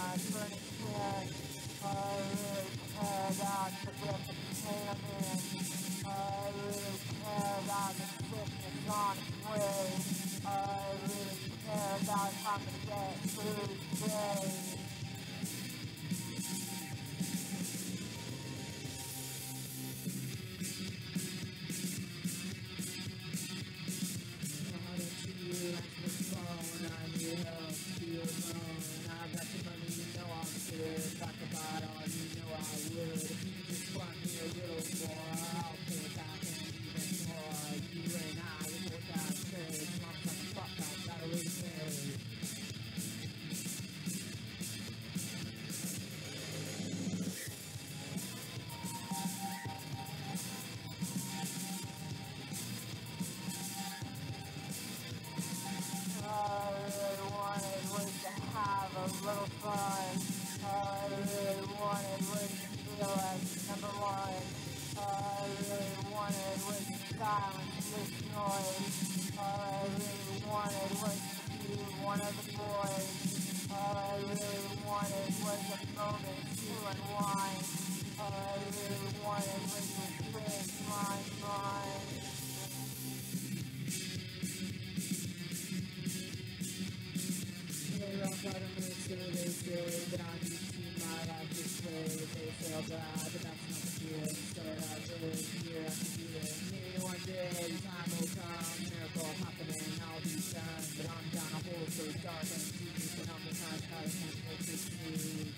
not burning can. I really care about the breath of the pain I'm in. I really care about the sickness on its way. I really care about if I'm gonna get through today. Little fun. All I really wanted was to feel like number one. All I really wanted was to silence this noise. All I really wanted was to be one of the boys. All I really wanted was a moment to unwind. All I really wanted was to free my mind. They say that I need to see my life this way. They say I'll die, but that's not the deal. Instead I live year after year. Maybe one day the time will come, miracle happening, I'll be done. But I'm down a hole so dark and deep, and I'm the kind that I can't hold to see.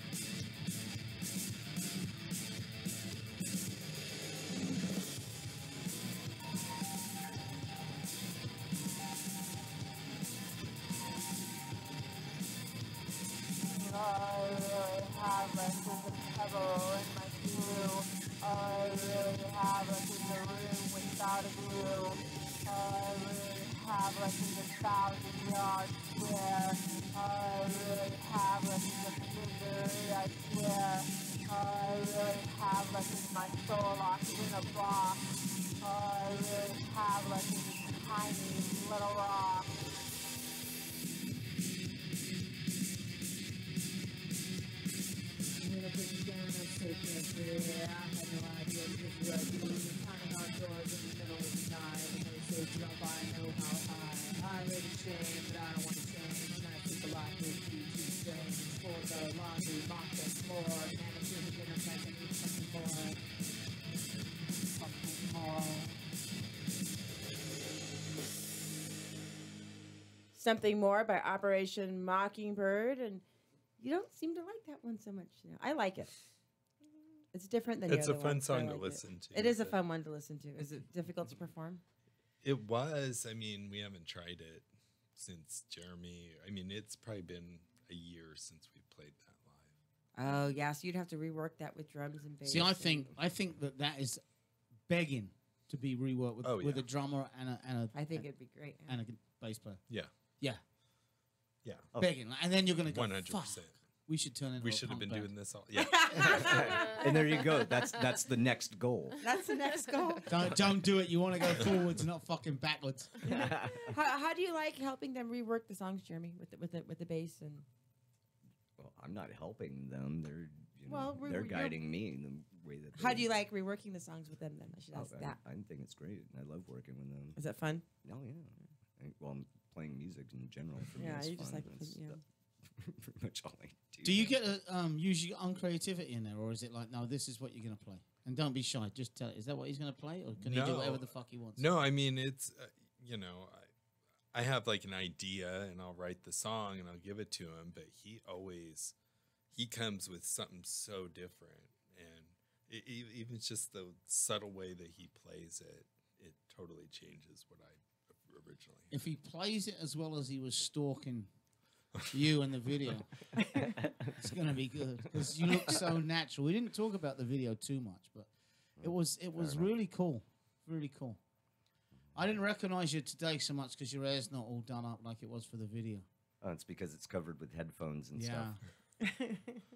I really have like just a pebble in my shoe. I really have like just a room without a view. I really have like just 1,000-yard stare. I really have like just a misery I share. I really have like just my soul locked in a box. I really have like just a tiny little rock. I had no idea this was me. Climbing outdoors in the middle of the night. And they say jump, I know how high. I live in shame, but I don't want to change. And I think the life would be too strange. For the laundry, mop the floor. Man, it's really dinner time, I need something more. Something more. Something More by Operation Mockingbird. And you don't seem to like that one so much. You know, I like it. It's different than the It's other a fun ones, so I song to like listen it. to. It is a fun one to listen to. Is it difficult to perform? It was. I mean, we haven't tried it since Jeremy. I mean, it's probably been a year since we played that live. Oh, yeah. So you'd have to rework that with drums and bass. See, I think that is begging to be reworked with a drummer and a. I think it'd be great. Yeah. And a bass player. Yeah. Yeah. Yeah. Begging, and then you're going to go 100%. Fuck. We should turn it. We should have been doing this all. Yeah. And there you go. That's the next goal. That's the next goal. Don't do it. You want to go forwards, not fucking backwards. How do you like helping them rework the songs, Jeremy, with the bass and? Well, I'm not helping them. They're Well, they're guiding me in the way that. How do you like reworking the songs with them? Then I should ask that. I think it's great. I love working with them. Is that fun? Oh yeah. Well, I'm playing music in general. For me, it's you fun. just like That's pretty much all I do. Do you get use your own creativity in there, or is it like, no, this is what you're going to play? And don't be shy. Just tell it. Is that what he's going to play, or can he do whatever the fuck he wants? No, I mean, it's, I have like an idea and I'll write the song and I'll give it to him, but he comes with something so different. And even just the subtle way that he plays it, it totally changes what I originally had. If he plays it as well as he was stalking you in the video, it's going to be good because you look so natural. We didn't talk about the video too much, but it was really cool. Really cool. I didn't recognize you today so much because your hair's not all done up like it was for the video. Oh, it's because it's covered with headphones and stuff.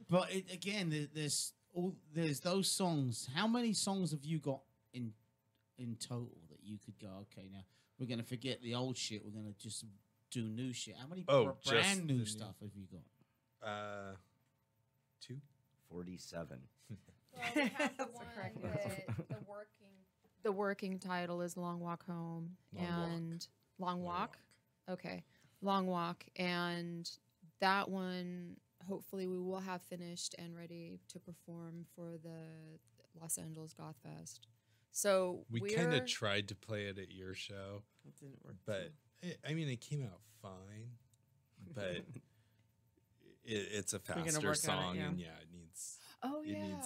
But there's those songs. How many songs have you got in total that you could go, okay, now we're going to forget the old shit. We're going to just do new shit. How many brand new stuff have you got? 47. Well, we have the That's a one correct that the working title is Long Walk Home and Long Walk. Okay, Long Walk, and that one hopefully we will have finished and ready to perform for the Los Angeles Goth Fest. So We kind of tried to play it at your show, It didn't work. but it came out fine. But it's a gonna faster work on it, song, yeah. and it needs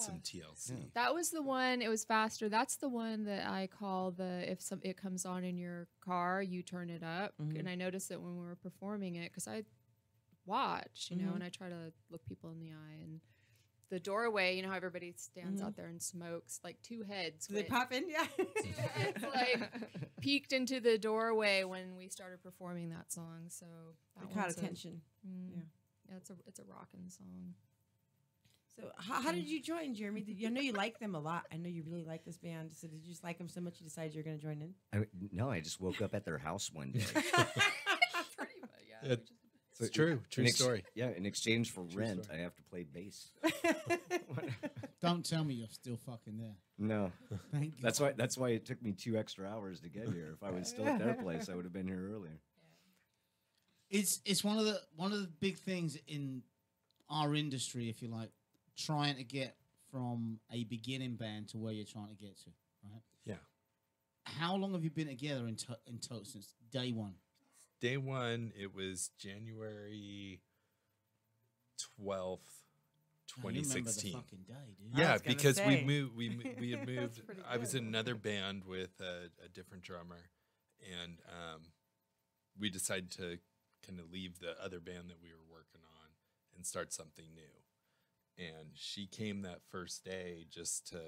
some TLC. That was the one. It was faster. That's the one that I call the it comes on in your car, you turn it up. And I noticed it when we were performing it because I watch, and I try to look people in the eye. And the doorway, how everybody stands out there and smokes, like two heads. Do they pop in? Yeah. Two heads like peeked into the doorway when we started performing that song. So that It caught one's attention. Yeah, it's a rockin' song. So how did you join, Jeremy? I know you like them a lot. I know you really like this band. So did you just like them so much you decided you're going to join in? No, I just woke up at their house one day. Pretty much, yeah. It's true. True story. Yeah, in exchange for True rent, story. I have to play bass. Don't tell me you're still fucking there. No, Thank you. that's why it took me 2 extra hours to get here. If I was still at their place, I would have been here earlier. It's one of the big things in our industry, if you like, trying to get from a beginning band to where you're trying to get to, right? Yeah. How long have you been together in total since day one? Day one, it was January 12th, Oh, you remember the 2016. fucking day, dude. Yeah, was gonna because we say. moved. We had moved. pretty I was good. in another band with a different drummer, and we decided to kind of leave the other band that we were working on and start something new. And she came that first day just to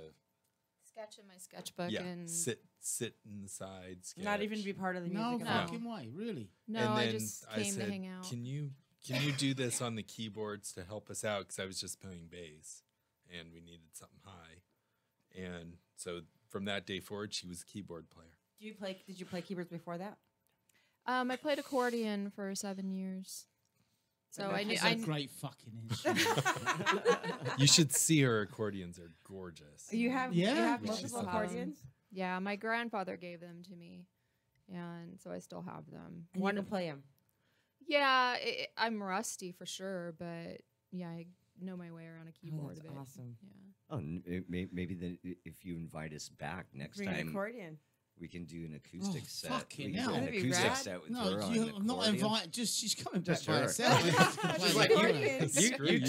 Sketch in my sketchbook and sit inside. Sketch. Not even be part of the No music at all. fucking way, really. no, And I then just I came said, to hang out. Can you do this on the keyboards to help us out? Because I was just playing bass, and we needed something high. And so from that day forward, she was a keyboard player. Did you play keyboards before that? I played accordion for 7 years. So I knew. It's a great fucking instrument. You should see her accordions; are gorgeous. You have Yeah. you have Yeah, multiple she's accordions? Yeah, my grandfather gave them to me, and so I still have them. And you can play them. Yeah, I'm rusty for sure, but yeah, I know my way around a keyboard that's a bit. awesome. Yeah. Oh, maybe then if you invite us back next Bring an time, accordion. we can do an acoustic Oh, set. fucking We can hell. do an That'd be acoustic rad. set with No, her on I'm not accordion. invited. Just she's coming back Just by her. herself. She's like, Accordions.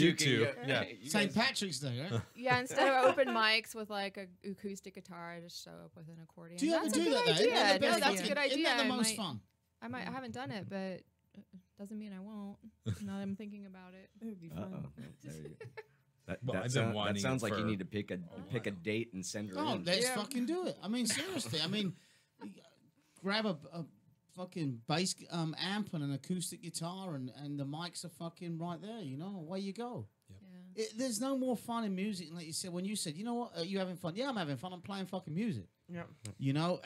you two. can, Yeah. you St. guys- Patrick's Day, right? Yeah, instead of open mics with like a acoustic guitar, I just show up with an accordion. Do you ever That's do a good that? Though? idea. Isn't that the No, best that's a fucking- good idea. Isn't that the I most might- fun? I haven't done it, but doesn't mean I won't. Now that I'm thinking about it. It would be Uh-oh. fun. There you go. That, Well, that I've been sound- wanting that sounds it like you for need to pick a date and send her Oh, in. let's Yeah. fucking do it. I mean, seriously. I mean, grab a fucking bass amp and an acoustic guitar, and the mics are fucking right there. Away you go. Yeah. There's no more fun in music. Like you said, when you said, you know what, are you having fun? Yeah, I'm having fun. I'm playing fucking music. Yep.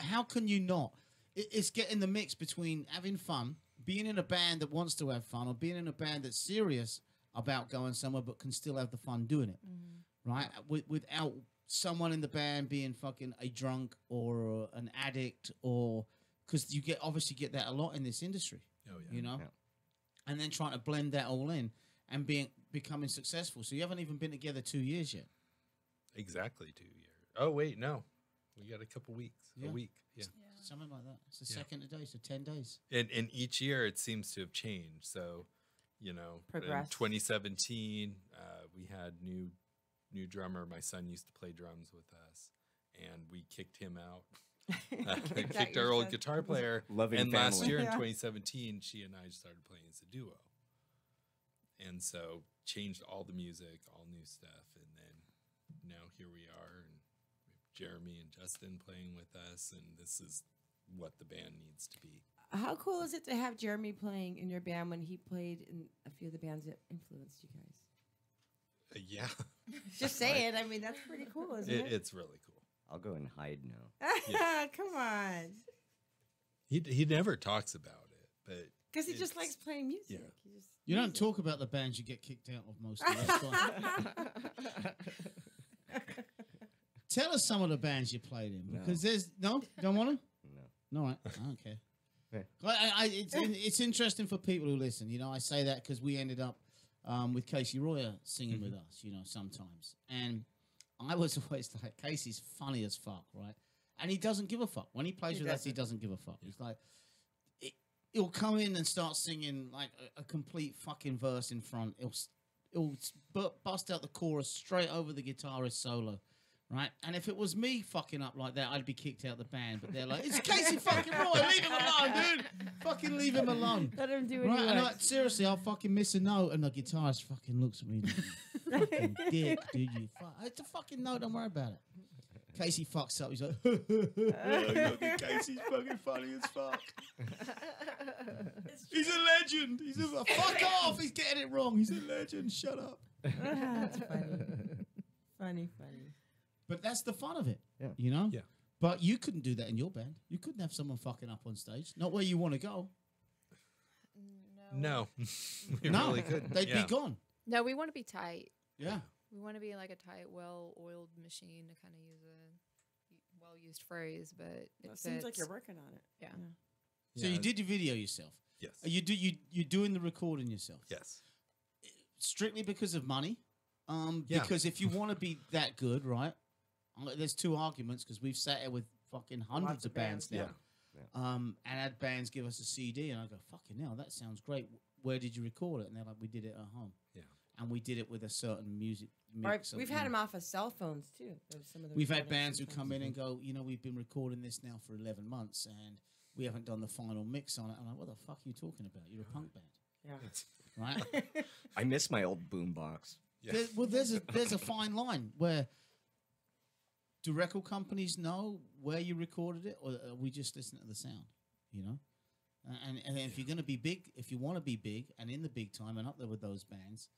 How can you not? It's getting the mix between having fun, being in a band that wants to have fun, or being in a band that's serious about going somewhere but can still have the fun doing it, right? Without someone in the band being fucking a drunk or an addict, or because you obviously get that a lot in this industry. Oh yeah. Yeah. And then trying to blend that all in and becoming successful. So you haven't even been together 2 years yet. Exactly 2 years. Oh wait, no, we got a couple weeks. Yeah. A week. Yeah. Something like that. It's the Yeah. second today, so 10 days. And each year it seems to have changed. So, in Progressed. 2017, we had new drummer. My son used to play drums with us, and we kicked him out. Kicked your our old son. guitar player. Loving and last family. year in Yeah. 2017, she and I started playing as a duo. And so changed all the music, all new stuff, and then now here we are, and we have Jeremy and Justin playing with us, and this is what the band needs to be. How cool is it to have Jeremy playing in your band when he played in a few of the bands that influenced you guys? Yeah, Just saying. I mean, that's pretty cool, isn't it? it's really cool. I'll go and hide now. Come on. He never talks about it, but Because he just likes playing music. Yeah. He just You don't talk about the bands you get kicked out of mostly. That's fine. Tell us some of the bands you played in, because there's don't want to. No, right. I don't care. Yeah. It's interesting for people who listen. You know, I say that because we ended up with Casey Royer singing with us. You know, sometimes, and I was always like, Casey's funny as fuck, right? And he doesn't give a fuck when he plays with us. He doesn't give a fuck. He's like, he'll come in and start singing like a complete fucking verse in front. He'll bust out the chorus straight over the guitarist solo. Right, and if it was me fucking up like that, I'd be kicked out of the band. But they're like, "It's Casey fucking Roy, leave him alone, dude. Fucking leave him alone." Let him do what right, he and wants. seriously, I'll fucking miss a note, and the guitarist fucking looks at me, like, fucking dick, dude. It's a fucking note. Don't worry about it. Casey fucks up. He's like, Casey's fucking funny as fuck. He's a legend. He's a fuck off. He's getting it wrong. He's a legend. Shut up. That's funny. Funny. But that's the fun of it, Yeah. you know? Yeah. But you couldn't do that in your band. You couldn't have someone fucking up on stage. Not where you want to go. No, we No, really couldn't. they'd Yeah. be gone. No, we want to be tight. Yeah. We want to be like a tight, well-oiled machine, to kind of use a well-used phrase, but It seems like you're working on it. Yeah. So you did your video yourself. Yes. You're doing the recording yourself. Yes. Strictly because of money. Yeah. Because if you want to be that good, right? There's two arguments because we've sat here with fucking hundreds of bands now. And had bands give us a CD, and I go, fucking hell, that sounds great. Where did you record it? And they're like, we did it at home. Yeah. And we did it with a certain music Right, mix. we've had them off of cell phones too. Some of the We've had recordings bands who sometimes. come in and go, you know, we've been recording this now for 11 months, and we haven't done the final mix on it. I'm like, what the fuck are you talking about? You're a punk band. Yeah. Right? I miss my old boombox. Yeah. There's a fine line where do record companies know where you recorded it, or are we just listening to the sound? You know, and if you're going to be big, if you want to be big and in the big time and up there with those bands,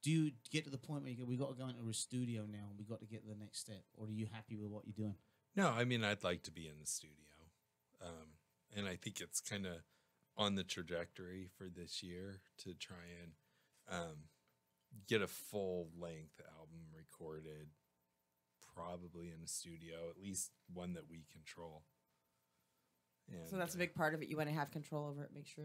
do you get to the point where you go, we got to go into a studio now and we got to get to the next step, or are you happy with what you're doing? No, I mean, I'd like to be in the studio. And I think it's kind of on the trajectory for this year to try and get a full-length album recorded, probably in a studio, at least one that we control. And, So that's a big part of it. You want to have control over it. Make sure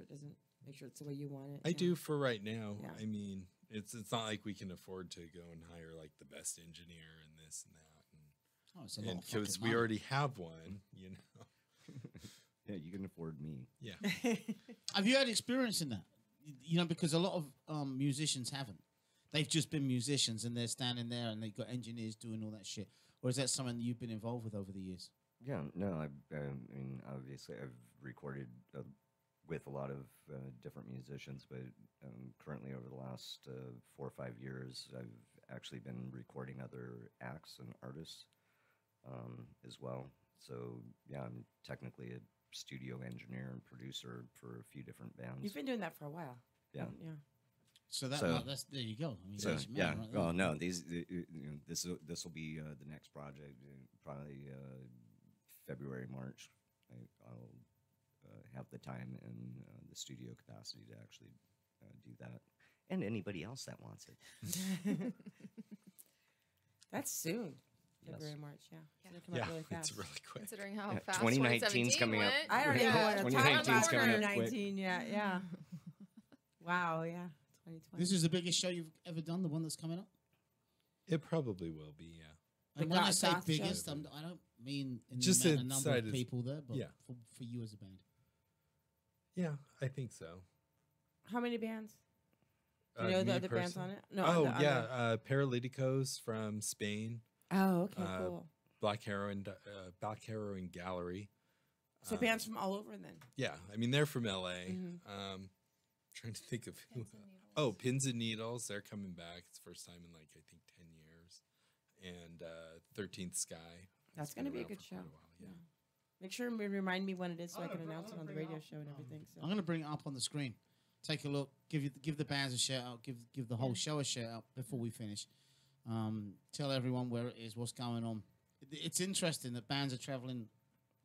it's the way you want it. I do for right now. Yeah. I mean, it's not like we can afford to go and hire like the best engineer and this and that. Oh, it's a lot of Because fucking we money. already have one, you know. Yeah, you can afford me. Yeah. Have you had experience in that? You know, because a lot of musicians haven't. They've just been musicians and they're standing there and they've got engineers doing all that shit. Or is that something that you've been involved with over the years? Yeah, no, I mean, obviously I've recorded with a lot of different musicians, but currently over the last 4 or 5 years, I've actually been recording other acts and artists as well. So, yeah, I'm technically a studio engineer and producer for a few different bands. You've been doing that for a while. Yeah. Yeah. So So- that's there you go. I mean, So that's your yeah, man right there. well, no, this will be the next project, probably February, March. I'll have the time and the studio capacity to actually do that, and anybody else that wants it. That's soon. Yes. February, March. Yeah. It's gonna come Yeah, up really fast. it's really quick. Considering how Yeah, fast 2019's 2017 coming up. went. I don't even Yeah. want to talk 2019's about coming up quick. 2019 yet. Yeah. Wow. Yeah. 2020. This is the biggest show you've ever done, the one that's coming up? It probably will be, yeah. And The when I goth say show? biggest, I don't mean in Just the number inside of is- people there, but yeah. for you as a band. Yeah, I think so. How many bands? Do you know the me other bands personally? on it? No. Oh, on the- yeah. Paralyticos from Spain. Oh, okay. Uh, Cool. Black Heroin Gallery. So bands from all over then. Yeah, I mean, they're from LA. Mhm. Trying to think of who. Oh, Pins and Needles. They're coming back. It's the first time in, like, I think 10 years. And 13th Sky. That's It's been gonna be a around good for quite show. a while, yeah. Make sure and remind me when it is so I can announce it on the radio show and everything. So. I'm going to bring it up on the screen. Take a look. Give the bands a shout out. Give the whole show a shout out before we finish. Tell everyone where it is, what's going on. It's interesting that bands are traveling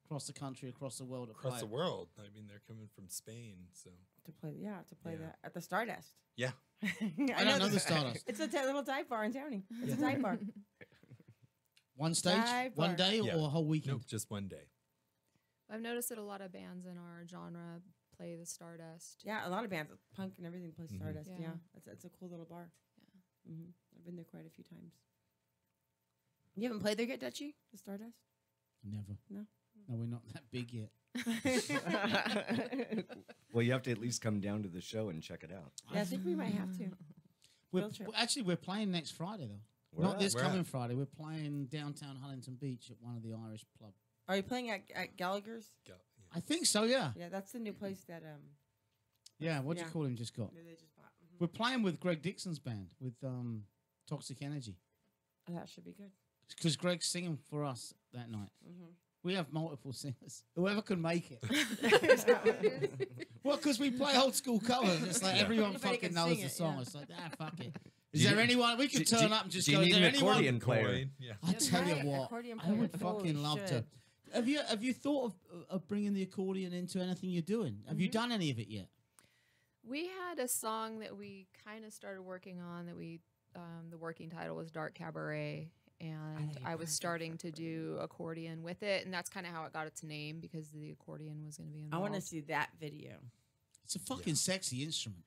across the country, across the world. Across the world. I mean, they're coming from Spain, so. to play that at the Stardust. Yeah. I don't know the Stardust. It's a little dive bar in Downey. It's a dive bar. One stage, one day, Yeah. or a whole weekend? Nope, just one day. I've noticed that a lot of bands in our genre play the Stardust. Yeah, a lot of bands, punk and everything, play Stardust. Yeah. Yeah, it's a cool little bar. Yeah, I've been there quite a few times. You haven't played there yet, Dutchie? The Stardust? Never. No. No, we're not that big yet. Well, you have to at least come down to the show and check it out. Yeah, I think we might have to. We're playing next Friday though. Where Not at? this Where coming at? Friday. We're playing downtown Huntington Beach at one of the Irish pubs. Are you playing at Gallagher's? I think so. Yeah. Yeah, that's the new place that Yeah. What do Yeah. you call him? Just got. they just bought. We're playing with Greg Dixon's band with Toxic Energy Oh, that should be good. because Greg's singing for us that night. Mhm. We have multiple singers. Whoever can make it. Well, because we play old school covers. It's like everyone Anybody fucking can knows sing the it, song. yeah. It's like, fuck it. Do Is you there need- anyone we could do- turn do- up and just do go? you Is need there an accordion anyone? player? Coin, yeah. I tell Right, you what, accordion I player. would Totally fucking love to. should. Have you thought of bringing the accordion into anything you're doing? Have you done any of it yet? We had a song that we kind of started working on that we, the working title was Dark Cabaret. And I was starting to do accordion with it. And that's kind of how it got its name because the accordion was going to be I involved. want to see that video. It's a fucking sexy instrument.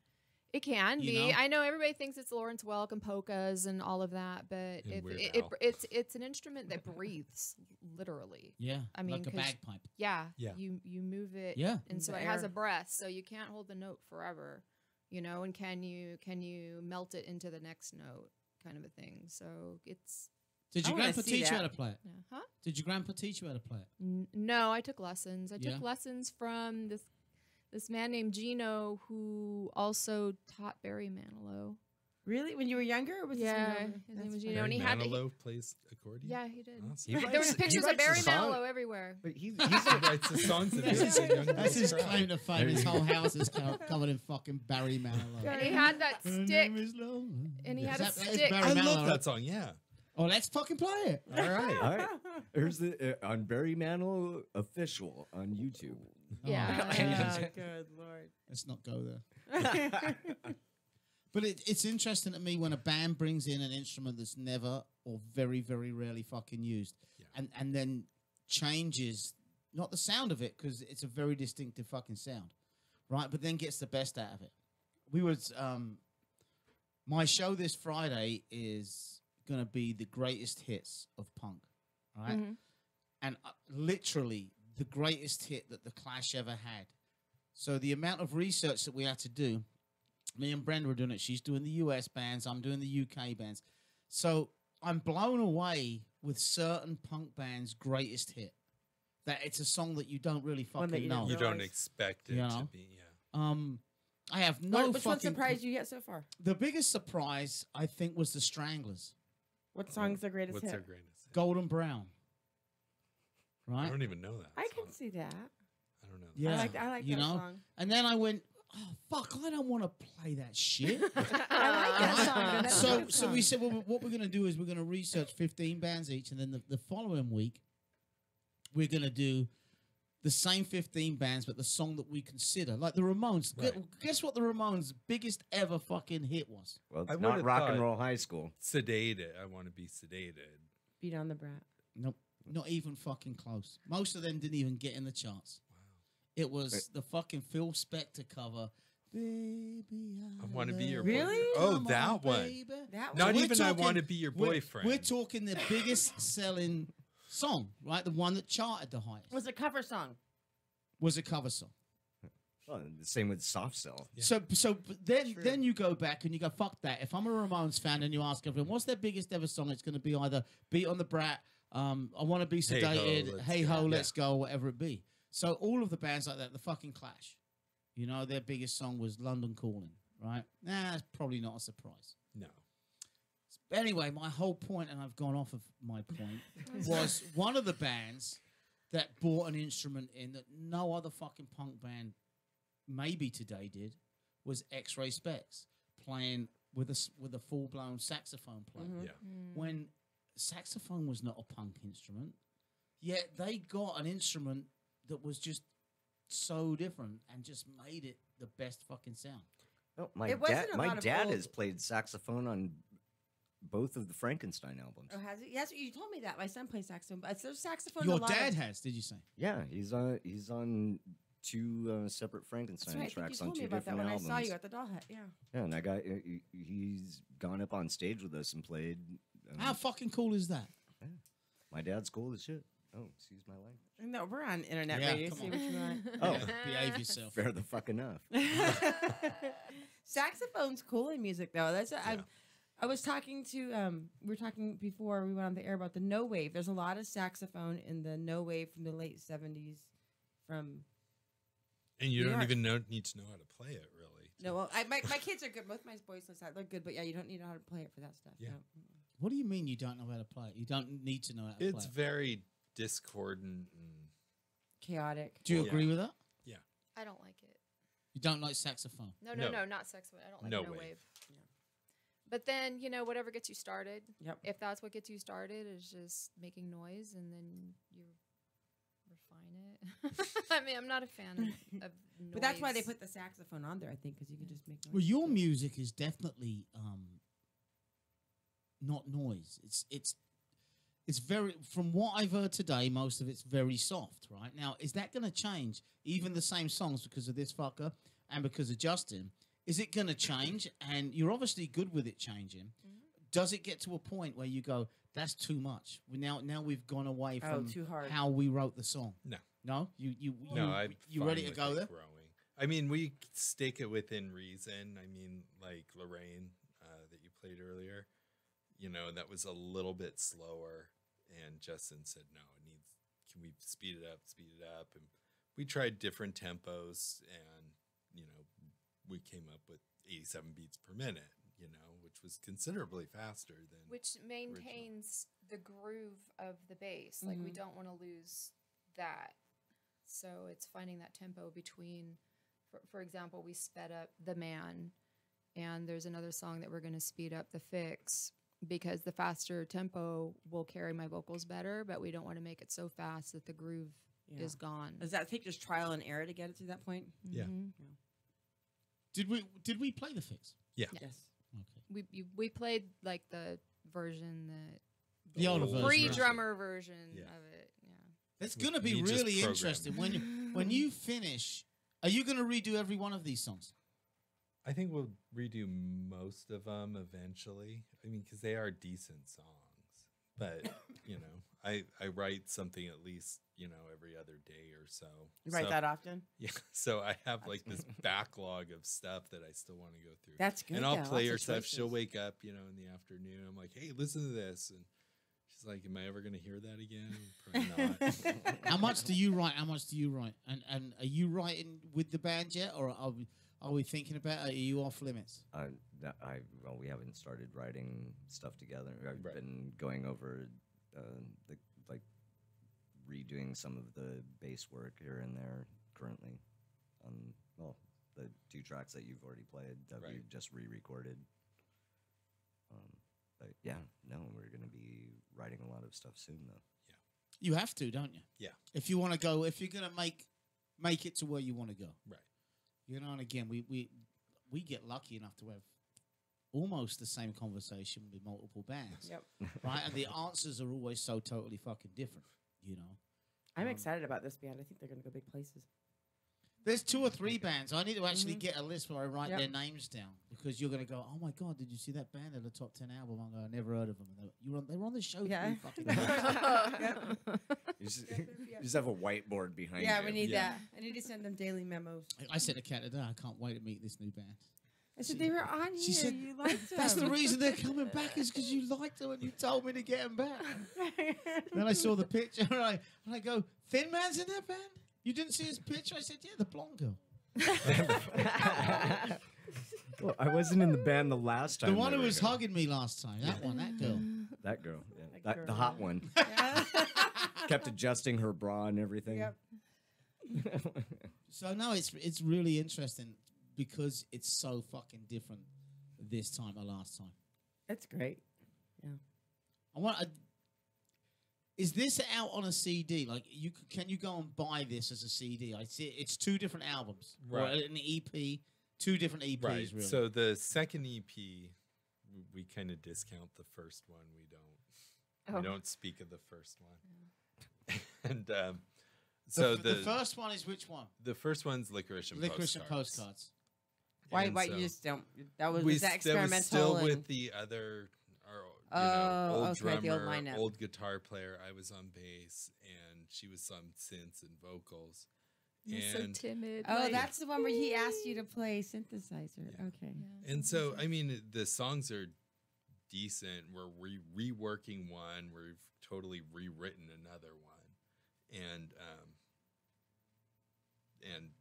It can You be. know? I know everybody thinks it's Lawrence Welk and polkas and all of that, but And Weird it, Al. it's an instrument that breathes, literally. Yeah, I mean, like a 'cause- bagpipe. Yeah, Yeah. You move it. Yeah. and so The it has air. a breath, so you can't hold the note forever, you know. And can you melt it into the next note, kind of a thing. So it's Did I your wanna grandpa see teach you that. how to play it? yeah. Huh? Did your grandpa teach you how to play it? No, I took lessons. I Yeah? took lessons from this man named Gino who also taught Barry Manilow. Really? When you were younger? Or was Yeah, this when you his were name That's was funny. Gino, and he Barry had Manilow plays accordion. yeah, he did. Awesome. He There was writes- pictures he of writes the Barry song- Manilow everywhere. But He writes the songs and That's his, everything. Young that's his girls claim cry. to fame. His whole house is covered in fucking Barry Manilow. And he had that Her stick, name is Lola. and he Is had a that is stick. Barry I Manilow, love right? that song. Yeah. Oh, let's fucking play it. All right. Here's the on Barry Manilow official on YouTube. Yeah. Oh, good lord. Let's not go there. But it's interesting to me when a band brings in an instrument that's never or very, very rarely fucking used and then changes, not the sound of it, because it's a very distinctive fucking sound, right? But then gets the best out of it. My show this Friday is going to be the greatest hits of punk, right? Mhm. And literally the greatest hit that the Clash ever had. So the amount of research that we had to do, me and Brenda are doing it. She's doing the US bands. I'm doing the UK bands. So I'm blown away with certain punk bands' greatest hit. That it's a song that you don't really One that fucking you know. don't You don't Realize- expect it You to know? be. Yeah. I have no Which one fucking. surprised you yet so far? The biggest surprise, I think, was the Stranglers, What song's the greatest What's hit? their greatest hit? Golden Brown. I Right? don't even know that. I can song. see that. I don't know. That. Yeah. I like you that know? song. And then I went, oh fuck, I don't want to play that shit. I like that song. That's a so good so we song. said, well, what we're going to do is we're going to research 15 bands each, and then the following week we're going to do the same 15 bands, but the song that we consider, like the Ramones. Right. Guess what the Ramones' biggest ever fucking hit was? Well, I it's would've not rock and thought- roll high school. Sedated. I want to be sedated. Beat on the Brat. Nope, not even fucking close. Most of them didn't even get in the charts. Wow. It was the fucking Phil Spector cover. Baby, I want to be your Really? boyfriend. Oh, Come on, that one. baby. That Not We're even I talking- want to be your boyfriend. We're talking the biggest selling song, right? The one that charted the highest was a cover song. was a cover song. Well, the same with Soft Cell. Yeah. So but then you go back and you go, fuck that. If I'm a Ramones fan and you ask everyone, what's their biggest ever song? It's going to be either Beat on the Brat, I Want to Be Hey Ho, Sedated, Let's Hey Go. Ho, Yeah. Let's Go, whatever it be. So all of the bands like that, the fucking Clash, you know, their biggest song was London Calling, right? Nah, it's probably not a surprise. No. Anyway, my whole point, and I've gone off of my point, was one of the bands that brought an instrument in that no other fucking punk band maybe today did was X-Ray Specs playing with a full-blown saxophone player. Yeah. When saxophone was not a punk instrument, yet they got an instrument that was just so different and just made it the best fucking sound. Oh, my It dad, wasn't a my lot of dad old- has played saxophone on both of the Frankenstein albums. Oh, has it? Yes, you told me that. My son plays saxophone, but there's saxophone. Your a lot dad of, has, did you say? Yeah, he's on two separate Frankenstein That's right. I think you tracks on told me two about that different when albums. I saw you at the Doll Hut. Yeah. Yeah, and that guy, he's gone up on stage with us and played. How fucking cool is that? Yeah. My dad's cool as shit. Oh, excuse my language. No, we're on internet Yeah, radio. come See on. what you want. Oh, Behave yourself. fair the fuck enough. Saxophone's cool in music, though. I was talking to we were talking before we went on the air about the no wave. There's a lot of saxophone in the no wave from the late '70s. From And you New don't York. even need to know how to play it, really. no, well, my kids are good. Both my boys listen. They're good, but yeah, you don't need to know how to play it for that stuff. Yeah. No. What do you mean you don't know how to play it? You don't need to know how to It's play it. very discordant and Chaotic. Do you Yeah. agree with that? I don't like it. You don't like saxophone? No, No. not saxophone. I don't like No no wave. wave. But then, whatever gets you started, Yep. if that's what gets you started is just making noise and then you refine it. I mean, I'm not a fan of noise. But that's why they put the saxophone on there, I think, because you can just make noise. Well, your music is definitely not noise. It's very, from what I've heard today, most of it's very soft, right? Now, is that going to change? Even the same songs because of this fucker and because of Justin, is it going to change? And you're obviously good with it changing. Does it get to a point where you go, that's too much? Now we've gone away from too hard. how we wrote the song. No. No? I'm you fine ready to with go it there? growing. I mean, we stick it within reason. I mean, like Lorraine that you played earlier, that was a little bit slower. And Justin said, no, can we speed it up? And we tried different tempos and, we came up with 87 beats per minute, which was considerably faster than. Which maintains the groove of the bass. Like, we don't want to lose that. So it's finding that tempo between, for example, we sped up The Man, and there's another song that we're going to speed up, The Fix, because the faster tempo will carry my vocals better, but we don't want to make it so fast that the groove is gone. Does that take just trial and error to get it to that point? Yeah. Did we play The Fix? Yeah. Yes. Okay. We played like the version that The older version. pre-drummer version Yeah. of it. Yeah. It's going to be You just really program interesting. it. When you finish, are you going to redo every one of these songs? I think we'll redo most of them eventually. I mean, because they are decent songs. But, I write something at least, every other day or so. You write So- that often? Yeah. So I have like this backlog of stuff that I still want to go through. That's good. And I'll though. play Lots her of stuff. She'll choices. wake up, in the afternoon. I'm like, hey, listen to this. And she's like, am I ever going to hear that again? Probably not. How much do you write? And are you writing with the band yet, or are we thinking about it? Are you off limits? We haven't started writing stuff together. I've Right. been going over redoing some of the bass work here and there currently on the two tracks that you've already played that Right. we've just re-recorded. But yeah, no, we're going to be writing a lot of stuff soon though. You have to, don't you? Yeah. If you want to go, if you're going to make it to where you want to go. Right. And again, we get lucky enough to have almost the same conversation with multiple bands. Yep. Right? And the answers are always so totally fucking different, I'm excited about this band. I think they're going to go big places. There's 2 or 3 bands. I need to actually get a list where I write Yep. their names down, because you're going to go, oh my God, did you see that band at the top 10 album? I go, I never heard of them. And they were on the show. Yeah. 3 fucking times. You just have a whiteboard behind Yeah, you. we need Yeah. that. I need to send them daily memos. I said to Kat today, I can't wait to meet this new band. I said, they were on here. She said, you liked them. That's the reason they're coming back, is because you liked them and you told me to get them back. Then I saw the picture and I go, Thin Man's in that band? You didn't see his picture? I said, yeah, the blonde girl. Well, I wasn't in the band the last time. The one they who were was here. hugging me last time. That one, that girl. That girl. Yeah. That The girl, hot yeah. one. Kept adjusting her bra and everything. Yep. So no, it's really interesting because it's so fucking different this time or last time. That's great. Yeah. Is this out on a CD? Like, can you go and buy this as a CD? I see it's 2 different albums, Right. Or an EP, 2 different EPs, Right. really. So the second EP, we kind of discount the first one. We don't speak of the first one. And so the first one is which one? The first one's Licorice and Licorice Postcards. and Postcards. Why? And Why so you just don't? That was was that experimental. That was still and, with the other, old okay, drummer, the old lineup. old guitar player. I was on bass, and she was on synths and vocals. You're so And timid. Oh, like- that's the one where he asked you to play synthesizer. Yeah. Okay. Yeah, And so, I mean, the songs are decent. We're reworking one. We've totally rewritten another one, and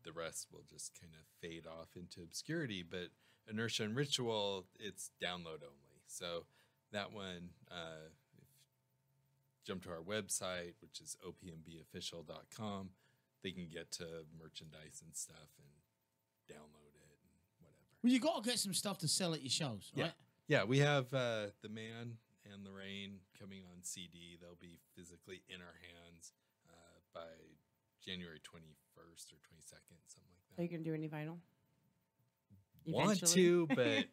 the rest will just kind of fade off into obscurity. But Inertia and Ritual, it's download only. So that one, jump to our website, which is opmbofficial.com. They can get to merchandise and stuff and download it and whatever. Well, you got to get some stuff to sell at your shows, right? Yeah, we have The Man and the Rain coming on CD. They'll be physically in our hands by January 21st or 22nd, something like that. Are you gonna do any vinyl? Want Eventually? to, but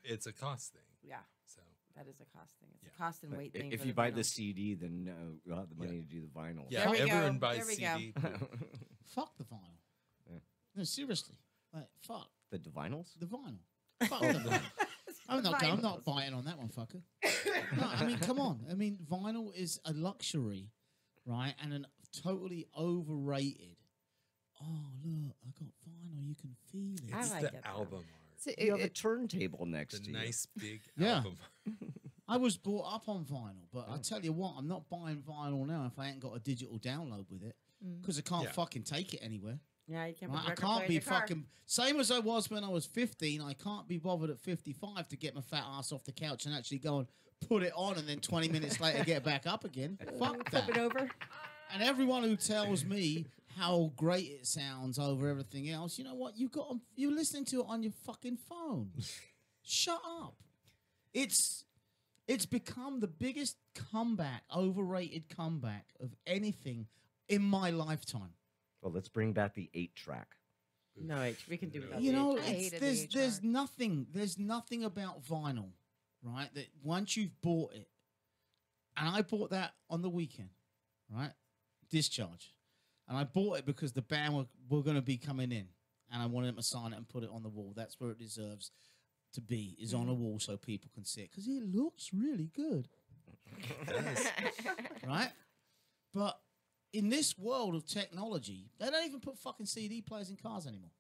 it's a cost thing. Yeah, so that is a cost thing. It's Yeah. a cost and But weight thing. if for you the buy vinyl. the CD, then you'll have the money to do the vinyl. yeah, There we everyone go. buys There we CD. Fuck the vinyl. Yeah. No, seriously. Like, fuck The vinyls? the vinyl. Fuck the vinyl. I'm not biting on that one, fucker. No, I mean, come on. I mean, vinyl is a luxury, right? And a totally overrated. Oh, look, I got vinyl. You can feel it. I It's like the it, though. album art. So You have a it- turntable next The to you. nice big Yeah. album art. I was brought up on vinyl, but I tell you what, I'm not buying vinyl now if I ain't got a digital download with it because I can't Yeah. fucking take it anywhere. Yeah, you can't. Put Right? the I record player can't in be your car. fucking same as I was when I was 15. I can't be bothered at 55 to get my fat ass off the couch and actually go and put it on, and then 20 minutes later get back up again. Fuck Flip it that. over. And everyone who tells me how great it sounds over everything else, you know what? You're listening to it on your fucking phone. Shut up. It's become the biggest comeback, overrated comeback of anything in my lifetime. Well, let's bring back the 8-track. No, we can do without You the know, eight track. I it's, hated there's the there's nothing about vinyl, right? That once you've bought it, and I bought that on the weekend, right? Discharge, and I bought it because the band were going to be coming in, and I wanted them to sign it and put it on the wall. That's where it deserves to be, is on a wall so people can see it because it looks really good, right? But in this world of technology, they don't even put fucking CD players in cars anymore.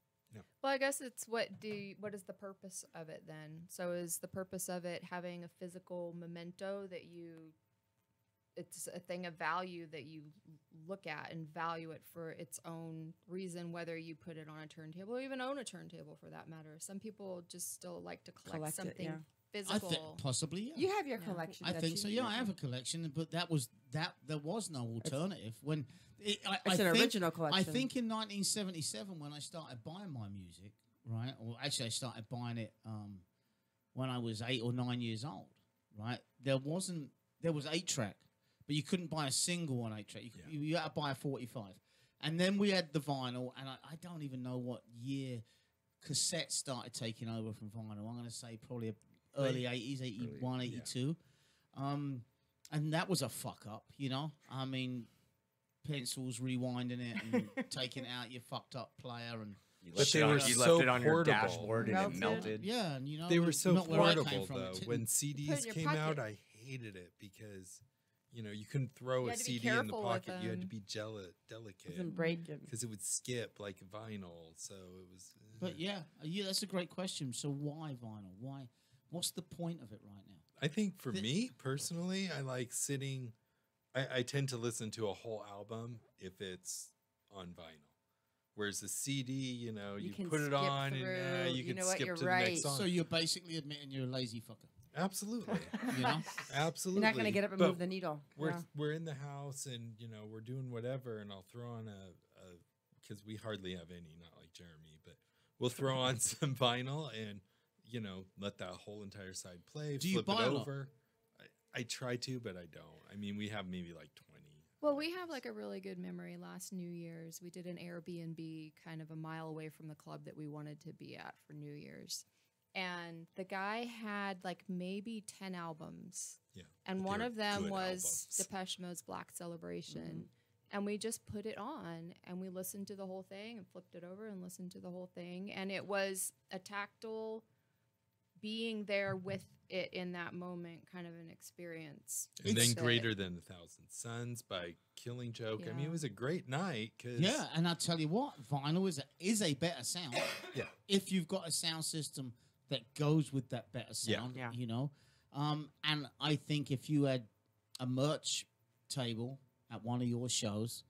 Well, I guess it's what is the purpose of it then? So is the purpose of it having a physical memento that it's a thing of value that you look at and value it for its own reason, whether you put it on a turntable or even own a turntable for that matter. Some people just still like to collect Collect it, something yeah. I physical. think possibly, yeah. You have your collection. I don't think you? so. Yeah, I have a collection, but there was no alternative. I It's an think, original collection. I think in 1977 when I started buying my music, right? Or actually, I started buying it when I was 8 or 9 years old, right? There was 8-track, but you couldn't buy a single on 8-track. You had to buy a 45, and then we had the vinyl, and I don't even know what year cassette started taking over from vinyl. I'm going to say probably early 80s, 81, 82. And that was a fuck up, you know? I mean, pencils rewinding it and taking out your fucked up player. And You But left they it on, were you so left it on your portable. dashboard and it Melted. melted. yeah, and you know, They were so not where I came portable, from. though. It When Put it in CDs your came out, pocket. I hated it because, you couldn't throw You a had to be CD in the careful with pocket. You had to them. be Doesn't delicate break it. because it would skip like vinyl. So it was. But yeah, that's a great question. So why vinyl? Why? What's the point of it right now? I think for me personally, I like sitting. I tend to listen to a whole album if it's on vinyl. Whereas the CD, you can put it skip on through. and you You can know what, skip you're to the right. next song. So you're basically admitting you're a lazy fucker. Absolutely, You know? absolutely. You're not going to get up and But move the needle. Yeah. We're in the house and we're doing whatever, and I'll throw on a because we hardly have any, not like Jeremy, but we'll throw on some vinyl and let that whole entire side play. Do you flip buy it a lot? over. I try to, but I don't. I mean, we have maybe like 20. Well, we have like a really good memory. Last New Year's, we did an Airbnb kind of a mile away from the club that we wanted to be at for New Year's. And the guy had like maybe 10 albums. Yeah. And but one they're of them good was albums. Depeche Mode's Black Celebration. And we just put it on and we listened to the whole thing and flipped it over and listened to the whole thing. And it was a tactile being there with it in that moment kind of an experience. And then that- Greater Than 1,000 Suns by Killing Joke. I mean, Yeah. it was a great night. Cause Yeah, and I'll tell you what, vinyl is a better sound. Yeah. If you've got a sound system that goes with that better Yeah. sound, Yeah. you know. And I think if you had a merch table at one of your shows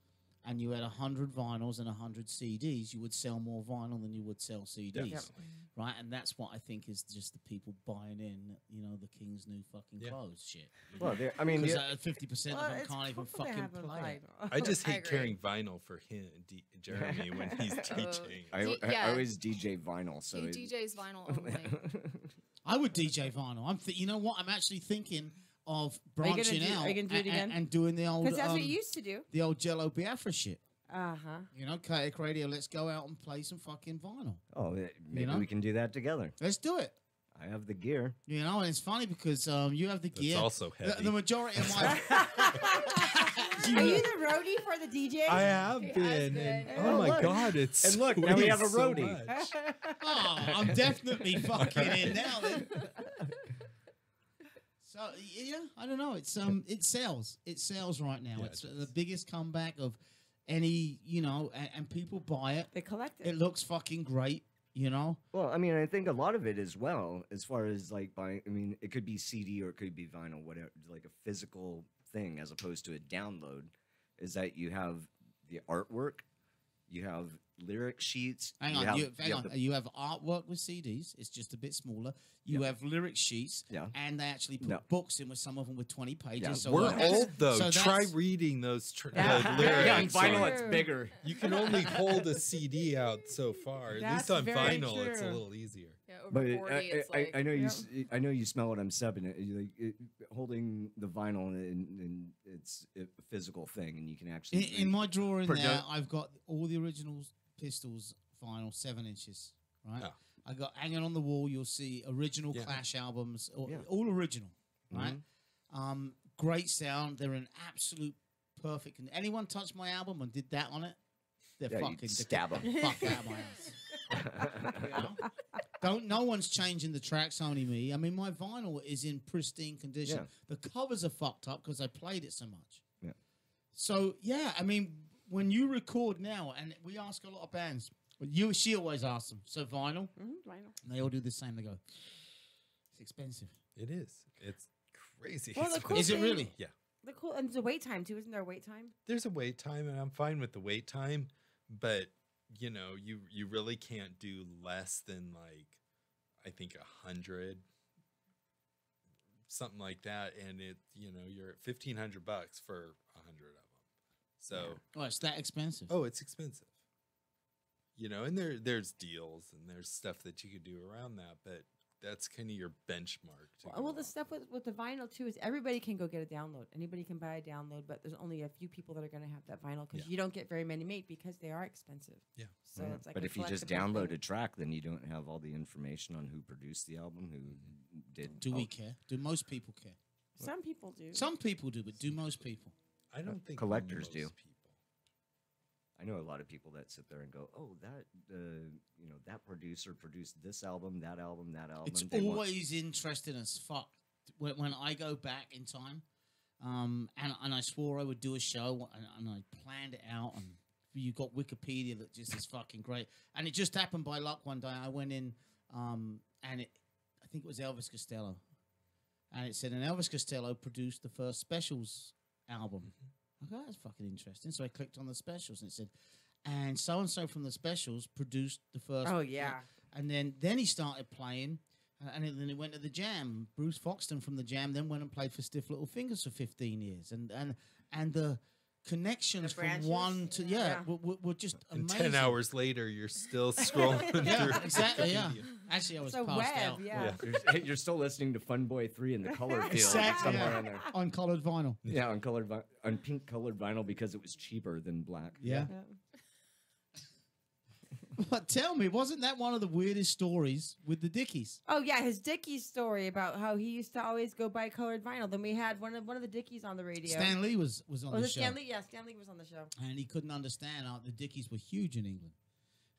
and you had 100 vinyls and 100 CDs, you would sell more vinyl than you would sell CDs. Definitely. Right? And that's what I think is just the people buying in, you know, the King's new fucking Yeah. clothes shit. Well, I mean, Because the- 50% of them can't even fucking play it. I just I hate agree. carrying vinyl for him, Jeremy, when he's teaching. I yeah. always DJ vinyl, so He it- DJs vinyl only. I would DJ vinyl. You know what? I'm actually thinking of Are you gonna branching do- out are you gonna do it again? and doing the old Because that's what you used to do. the old Jello Biafra shit. Uh-huh. You know, Chaotic Radio. Let's go out and play some fucking vinyl. oh, maybe know? we can do that together. Let's do it. I have the gear. You know, and it's funny because you have the That's gear. also heavy. The majority of my. Are you the roadie for the DJ? I have He has been. been. And, Oh, oh my look. God, it's And look, now we have a so roadie. much. Oh, I'm definitely fucking in now. Then. So yeah, I don't know. It's it sells. It sells right now. Yeah, It's it the does. biggest comeback of any, you know, and people buy it. They collect it. It looks fucking great, you know. Well, I mean, I think a lot of it as well, as far as like buying. I mean, it could be CD or it could be vinyl, whatever, like a physical thing as opposed to a download. Is that you have the artwork, you have lyric sheets. Hang on, you have artwork with CDs. It's just a bit smaller. You have lyric sheets, Yeah. and they actually put No. books in with some of them with 20 pages. Yeah. So We're that's- old though. so Try that's- reading those Yeah. lyrics. Yeah, on vinyl on- it's bigger. You can only hold a CD out so far. At That's least on very vinyl, it's a true. little easier. Yeah, over But 40, it's I like, know you. Yep. I know you smell what I'm stepping at. Holding the vinyl, and it's a physical thing, and you can actually. In my drawer in Produ- there, I've got all the original Pistols vinyl, 7 inches, right? Oh. I got hanging on the wall. You'll see original Yeah. Clash albums, all, Yeah. all original, right? Mm-hmm. Great sound. They're an absolute perfect. Can anyone touch my album and did that on it? They're Yeah, you'd fucking stab 'em. Fuck out of my ass. You know? No one's changing the tracks, only me. I mean, my vinyl is in pristine condition. Yeah. The covers are fucked up because I played it so much. Yeah. So yeah, I mean, when you record now, and we ask a lot of bands, she always asks them. So vinyl, Vinyl. and they all do the same. They go, it's expensive. It is. It's crazy. Well, the cool Is it thing- really? Yeah. The cool and the wait time too. Isn't there a wait time? There's a wait time, and I'm fine with the wait time, but you know, you really can't do less than like, I think 100, something like that, and you're at $1,500 for 100 of them. So Oh, it's that expensive. oh, it's expensive. You know, and there's deals and there's stuff that you could do around that, but that's kind of your benchmark. To go Well, the off stuff of. with the vinyl too is everybody can go get a download. Anybody can buy a download, but there's only a few people that are going to have that vinyl because Yeah. you don't get very many made because they are expensive. Yeah. So it's like. But a if you just collectible download thing. a track, then you don't have all the information on who produced the album, who did. Do all- we care? Do most people care? Some people do. Some people do, but do most people? I don't think collectors do. most people. I know a lot of people that sit there and go, "Oh, that that producer produced this album, that album, that album." It's They want- always interesting as fuck when I go back in time, and I swore I would do a show, and I planned it out, and you got Wikipedia that just is fucking great, and it just happened by luck one day. I went in, and I think it was Elvis Costello, and it said, and Elvis Costello produced the first Specials album. I go, that's fucking interesting. So I clicked on the Specials, and it said, and so from the Specials produced the first. Oh, yeah. And then he started playing, and then he went to the Jam. Bruce Foxton from the Jam then went and played for Stiff Little Fingers for 15 years, and the connections The from branches, one to yeah. were just And amazing. 10 hours later, you're still scrolling Yeah, through. exactly. Yeah, Wikipedia. Actually, I was It's a passed web, out. yeah. You're still listening to Fun Boy 3 in the color field Exactly. somewhere in there. On colored vinyl. Yeah, on pink colored vinyl because it was cheaper than black. Yeah. But tell me, wasn't that one of the weirdest stories with the Dickies? Oh yeah, his Dickies story about how he used to always go buy colored vinyl. Then we had one of the Dickies on the radio. Stan Lee was on Was the it show. Stan Lee? Yeah, Stan Lee was on the show. And he couldn't understand the Dickies were huge in England.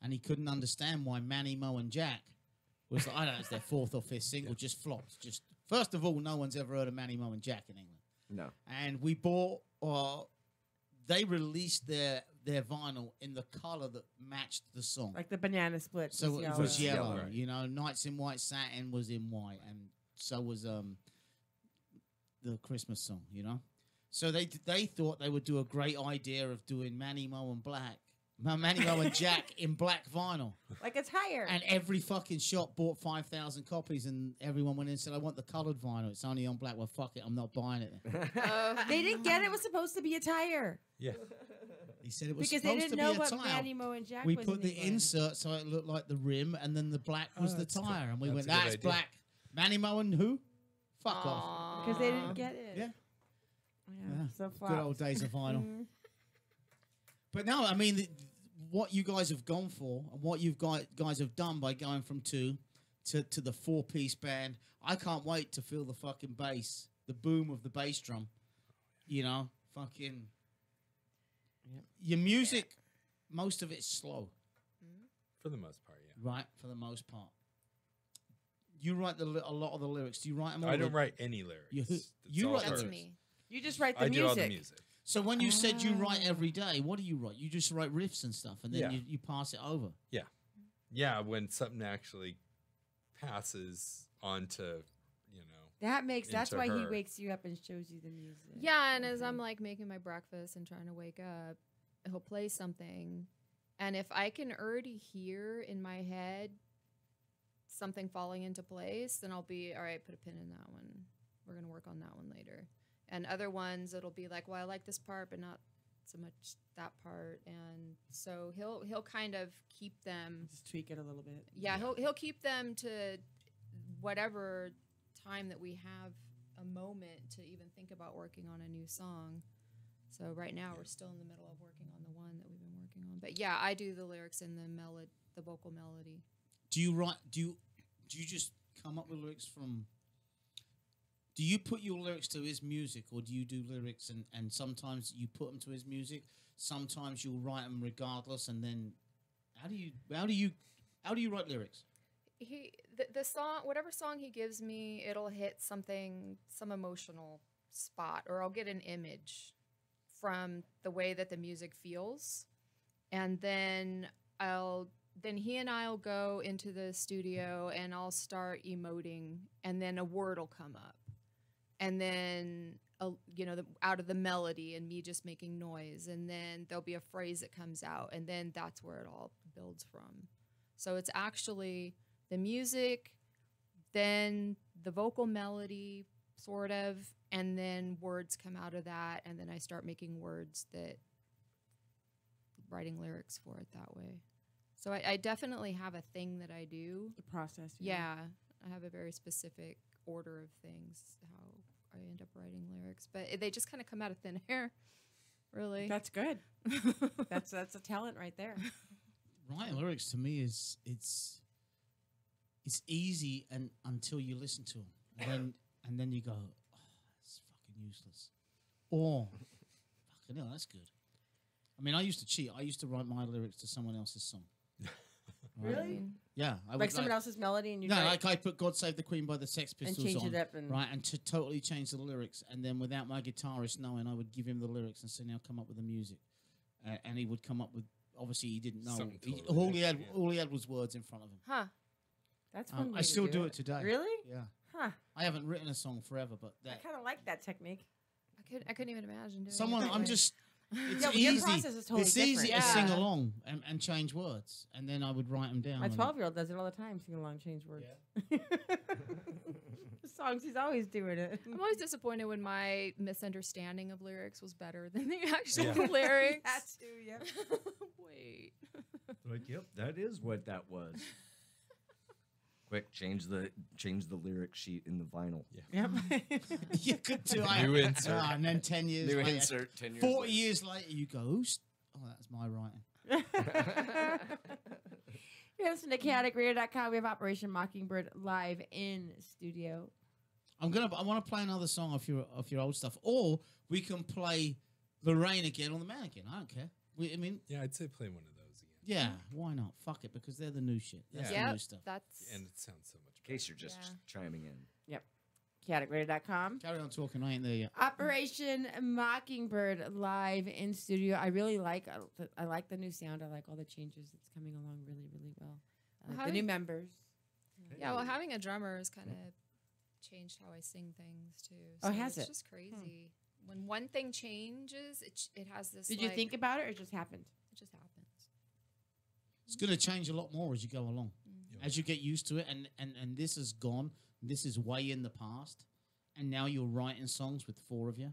And he couldn't understand why Manny, Mo, and Jack was, I don't know, it's their fourth or fifth single, just flopped. Just first of all, no one's ever heard of Manny, Mo, and Jack in England. No. And we bought, they released their vinyl in the color that matched the song. Like the banana split. So it was yellow. Right. You know, Nights in White Satin was in white, and so was the Christmas song. You know, so they thought they would do a great idea of doing Manny Mo and Manny Mo and Jack in black vinyl, Like a tire. and every fucking shop bought 5,000 copies, and everyone went in and said, "I want the colored vinyl. It's only on black." Well, fuck it, I'm not buying it. Then. They didn't get it was supposed to be a tire. Yeah. He said it was Because they supposed didn't to know be a what tire. Manny, Mo, and Jack We was put in the England. insert so it looked like the rim, and then the black was the that's cool. tire, and we went, That's a good "That's idea. black." Manny Mo and who? Fuck off. Because they didn't get it. Yeah. Yeah. Yeah. So Good old days of vinyl. But no, I mean, what you guys have gone for and what you guys have done by going from 2 to the 4-piece band, I can't wait to feel the fucking bass, the boom of the bass drum. You know, fucking. Yep. Your music, most of it's slow, For the most part, yeah. right? For the most part. You write a lot of the lyrics. Do you write them all? I don't write any lyrics. You- It's you all write- That's hers. me. You just write the I music. do all the music. So when you said you write every day, what do you write? You just write riffs and stuff, and then Yeah. you pass it over. Yeah, when something actually passes on to, you know. That's into why he her. wakes you up and shows you the music. Yeah, and as I'm like making my breakfast and trying to wake up, he'll play something. And if I can already hear in my head something falling into place, then I'll be, all right, put a pin in that one. We're going to work on that one later. And other ones, it'll be like, well, I like this part, but not so much that part. And so he'll kind of keep them. Just tweak it a little bit. Yeah, he'll keep them to whatever time that we have a moment to even think about working on a new song. So right now we're still in the middle of working on the one that we've been working on. But yeah, I do the lyrics and the vocal melody. Do you write? Do you just come up with lyrics from? Do you put your lyrics to his music, or do you do lyrics and sometimes you put them to his music? Sometimes you'll write them regardless, and then how do you write lyrics? The song, whatever song he gives me, it'll hit some emotional spot, or I'll get an image from the way that the music feels, and then he and I'll go into the studio and I'll start emoting, and then a word will come up, and then out of the melody and me just making noise, and then there'll be a phrase that comes out, and then that's where it all builds from. So it's actually the music, then the vocal melody, sort of, and then words come out of that, and then I start making words that writing lyrics for it that way. So I definitely have a thing that I do. The process. Yeah, I have a very specific order of things, how I end up writing lyrics, but they just kind of come out of thin air, really. That's good. that's a talent right there. Writing lyrics to me is it's easy and until you listen to them, and then you go, oh, that's fucking useless, or fucking hell, that's good. I mean, I used to cheat. I used to write my lyrics to someone else's song. Right? Really? Yeah, I would Like someone else's melody, and you No, write like I put "God Save the Queen" by the Sex and Pistols change on, it up, and right, and to totally change the lyrics, and then without my guitarist knowing, I would give him the lyrics and say, "Now come up with the music," and he would come up with. Obviously, he didn't know. Something totally all he had, different, all he had was words in front of him. Huh. that's fun. way I to still do it today. Really? Yeah, Huh. I haven't written a song forever, but I that kind of like that technique. I couldn't even imagine doing someone, it that I'm way. just. It's Yeah, but your easy. process is totally it's easy to different. sing Yeah. along and change words, and then I would write them down. My and- 12-year-old does it all the time, sing along, change words. The songs, he's always doing it. I'm always disappointed when my misunderstanding of lyrics was better than the actual Yeah. lyrics. That too, yeah. Wait. Like, yep, that is what that was. Quick, change the lyric sheet in the vinyl. Yep. You could do New insert. and then 10 years New later, insert, 10 years 40 later. years later, you go, oh, that's my writing. You're listening to chaoticradio.com. We have Operation Mockingbird live in studio. I want to play another song off your old stuff, or we can play Lorraine again on the Mannequin. I don't care. Yeah, I'd say play one of those again. Yeah, why not? Fuck it, because they're the new shit. That's the new stuff. That's And it sounds so much In case you're just chiming in. Yep. chaoticradio.com. Carry on talking. I ain't there yet. Operation Mockingbird live in studio. I really like the new sound. I like all the changes. It's coming along really, really well. The new members. Yeah, well, having a drummer has kind of changed how I sing things too. Oh, has it's it? just crazy. When one thing changes, it has this. Did you think about it, or it just happened? It just happens. It's going to change a lot more as you go along. As you get used to it, and this is gone. This is way in the past, and now you're writing songs with 4 of you.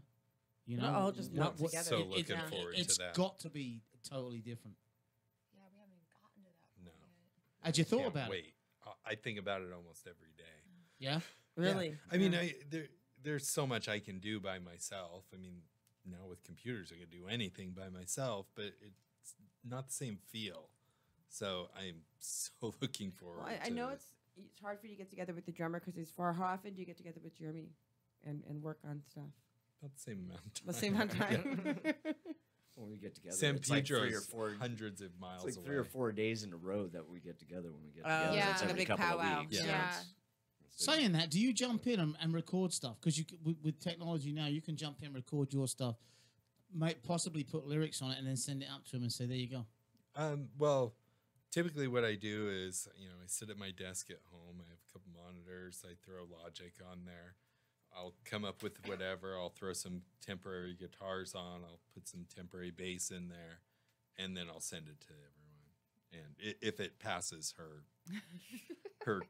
You know, all just work together. So looking forward to that. It's got to be totally different. Yeah, we haven't even gotten to that. No. Had you thought Can't about it? wait. I think about it almost every day. Yeah. Really? Yeah. I mean, there's so much I can do by myself. I mean, now with computers, I can do anything by myself, but it's not the same feel. So I'm so looking forward. Well, I know it's hard for you to get together with the drummer because he's far. How often do you get together with Jeremy and work on stuff? About the same amount of time. The same amount of time. When we get together, San it's like Pedro's 3 or 4 hundreds of miles It's like away. 3 or 4 days in a row that we get together when we get Oh, together. yeah. It's Like a every big couple of powwow. weeks. Yeah. Saying that, do you jump in and record stuff? Because with technology now, you can jump in, record your stuff, possibly put lyrics on it, and then send it up to them and say, "There you go." Well, typically what I do is, I sit at my desk at home. I have a couple monitors. I throw Logic on there. I'll come up with whatever. I'll throw some temporary guitars on. I'll put some temporary bass in there, and then I'll send it to everyone. And if it passes her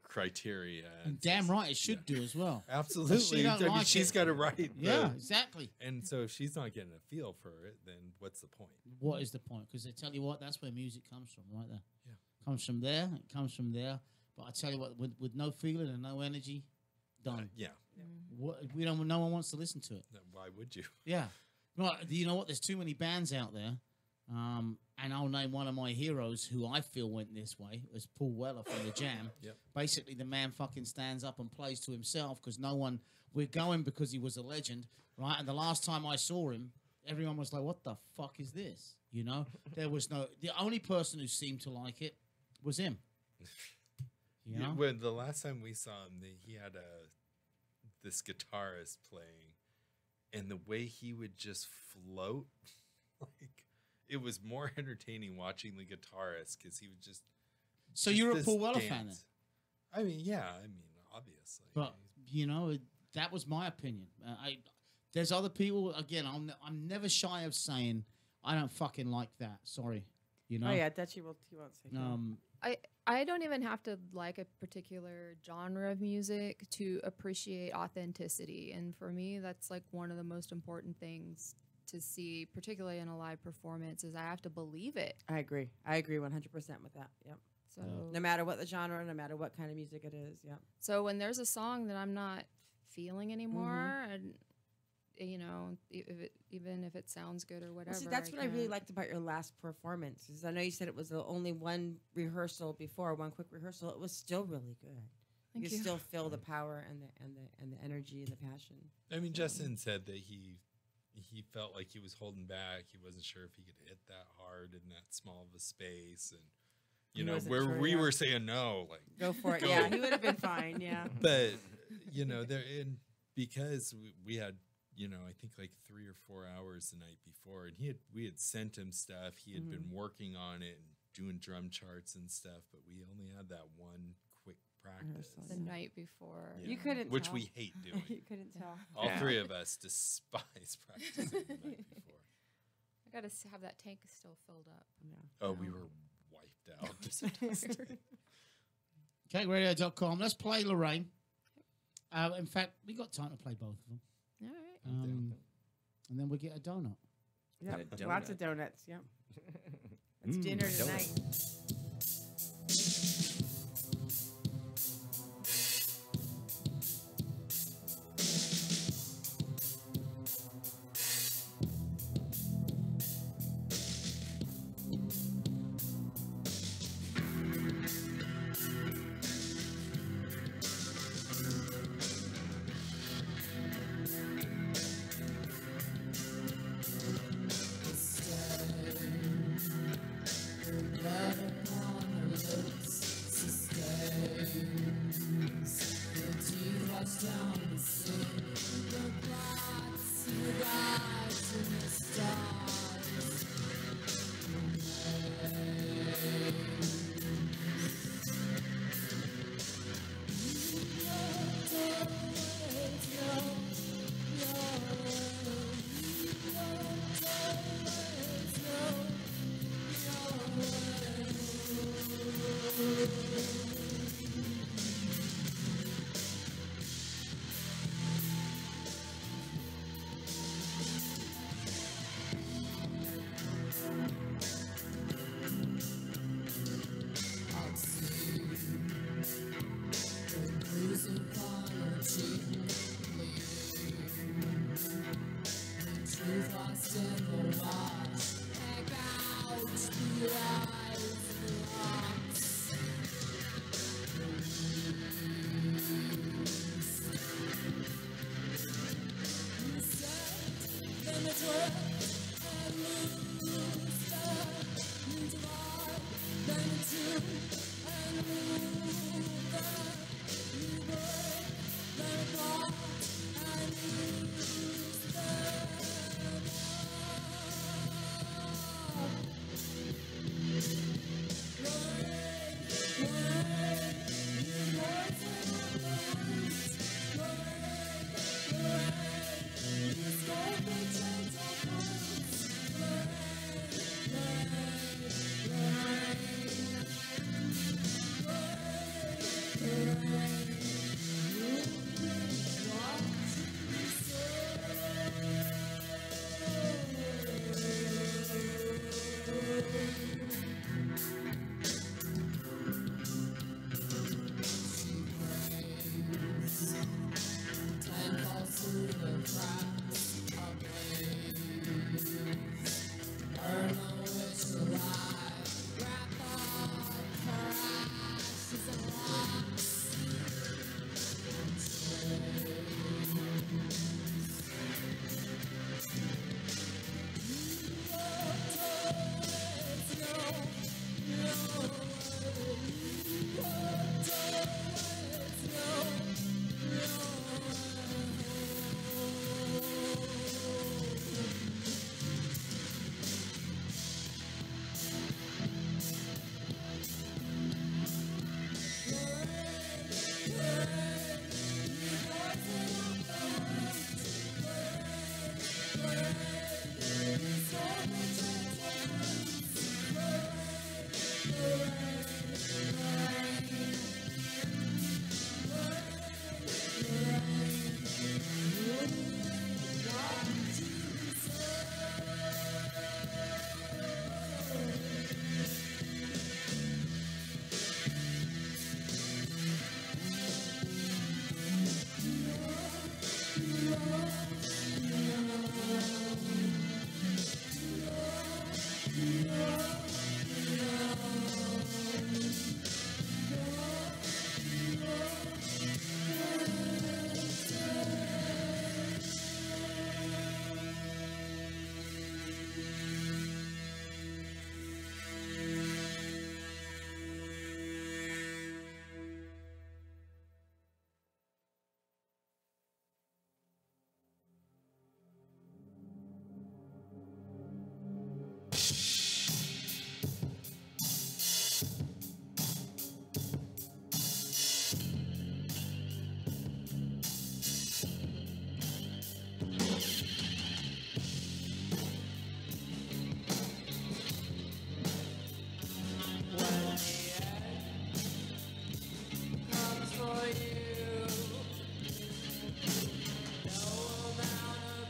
criteria, And damn right, it should do as well. absolutely. She don't I mean, like she's it. got to write. Yeah, exactly. And so if she's not getting a feel for it, then what's the point? What is the point? Because I tell you what, that's where music comes from, right there. Yeah. Comes from there. It comes from there. But I tell you what, with no feeling and no energy, done. Yeah. No one wants to listen to it. Then why would you? Yeah. Right. You know what? There's too many bands out there. And I'll name one of my heroes who I feel went this way, was Paul Weller from The Jam. Yep. Basically, the man fucking stands up and plays to himself because we're going because he was a legend, right? And the last time I saw him, everyone was like, what the fuck is this? The only person who seemed to like it was him. You know? When the last time we saw him, he had this guitarist playing, and the way he would just float, like it was more entertaining watching the guitarist because he would just. So just you're a this Paul Weller dance. fan then? I mean, yeah. I mean, obviously. But that was my opinion. There's other people. Again, I'm never shy of saying I don't fucking like that. Sorry, Oh yeah, that he won't say. that. I don't even have to like a particular genre of music to appreciate authenticity. And for me, that's like one of the most important things to see, particularly in a live performance, is I have to believe it. I agree 100% with that. Yep. So No matter what the genre, no matter what kind of music it is. Yep. So when there's a song that I'm not feeling anymore, and even if it sounds good or whatever. Well, see, that's what I really can't- liked about your last performance. Is I know you said it was the only one rehearsal before, one quick rehearsal. It was still really good. Thank you you. still feel the power and the energy and the passion. I mean, Justin said that he felt like he was holding back. He wasn't sure if he could hit that hard in that small of a space, and He wasn't where sure, we yeah. were saying no, like Go for it. Go. Yeah, he would have been fine. Yeah. But because we had I think like 3 or 4 hours the night before, and we had sent him stuff. He had been working on it and doing drum charts and stuff, but we only had that one quick practice. the night before. Yeah. You couldn't which tell. we hate doing. You couldn't tell. All 3 of us despise practicing the night before. I got to have that tank still filled up. Oh, we were wiped out. Disgusting. CakeRadio.com. Let's play Lorraine. In fact, we got time to play both of them. All right. And then we'll get a donut. Yep. And a Lots donut. of donuts. Yep. It's dinner tonight.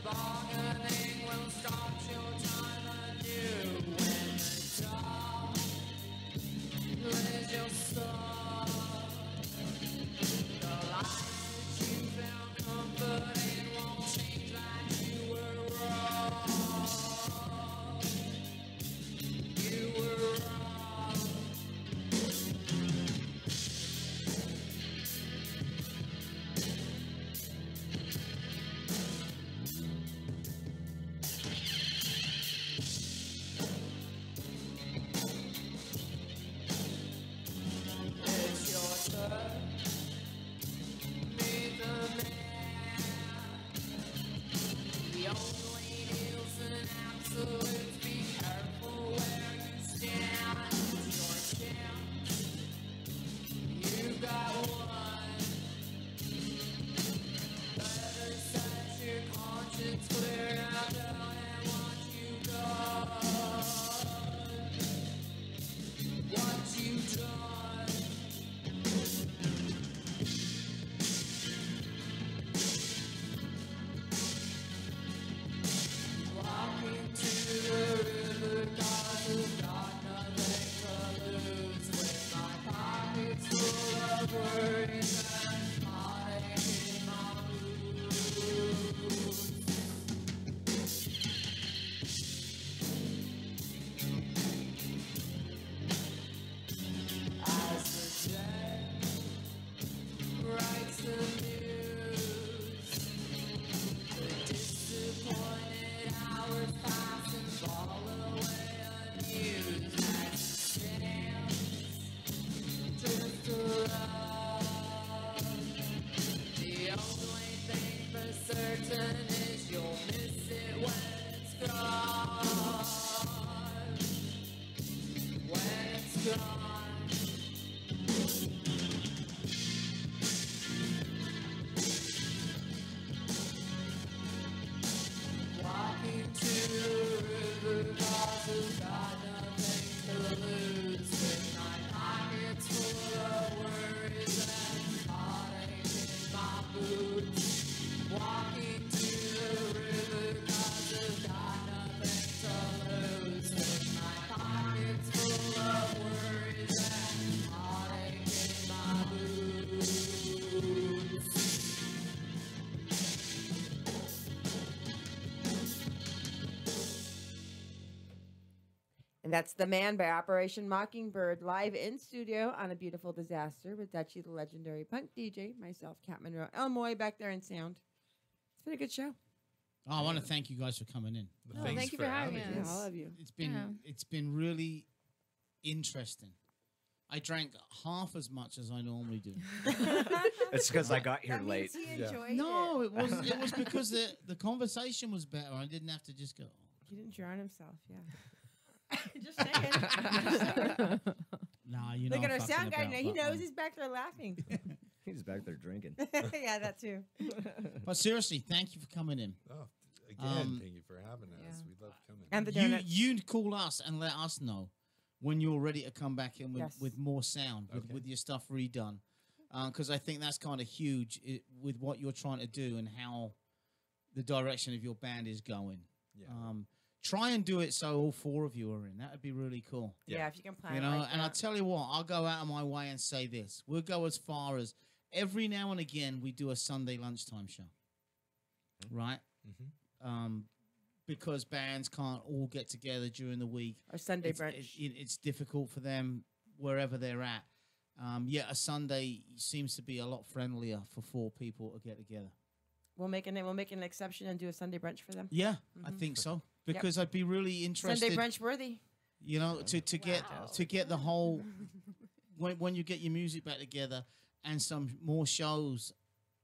Bargaining will start your time anew. And that's The Man by Operation Mockingbird, live in studio on A Beautiful Disaster with Dutchie, the legendary punk DJ, myself, Kat Monroe, El Moy back there in sound. It's been a good show. Oh, I want to thank you guys for coming in. Oh, thank you for having us. Yeah, all of you. It's been really interesting. I drank half as much as I normally do. It's because I got here late. No, it was because the conversation was better. I didn't have to just go. He didn't drown himself, yeah. Just saying. Nah, you know. Look at our I'm fucking sound guy about, now. He but, knows he's back there laughing. He's back there drinking. Yeah, that too. But seriously, thank you for coming in. Oh, again, thank you for having us. We love coming. And the donuts. You call us and let us know when you're ready to come back in with, Yes. with more sound, with your stuff redone. Because I think that's kind of huge with what you're trying to do and how the direction of your band is going. Yeah. Try and do it so all four of you are in. That would be really cool. Yeah, if you can plan You it know, like and I'll that. tell you what, I'll go out of my way and say this. We'll go as far as every now and again we do a Sunday lunchtime show. Right? Because bands can't all get together during the week. Or Sunday It's- brunch. It's difficult for them wherever they're at. Yet a Sunday seems to be a lot friendlier for four people to get together. We'll make an exception and do a Sunday brunch for them. Yeah, I think so. Because I'd be really interested. Sunday brunch worthy. You know, to get the whole when you get your music back together and some more shows,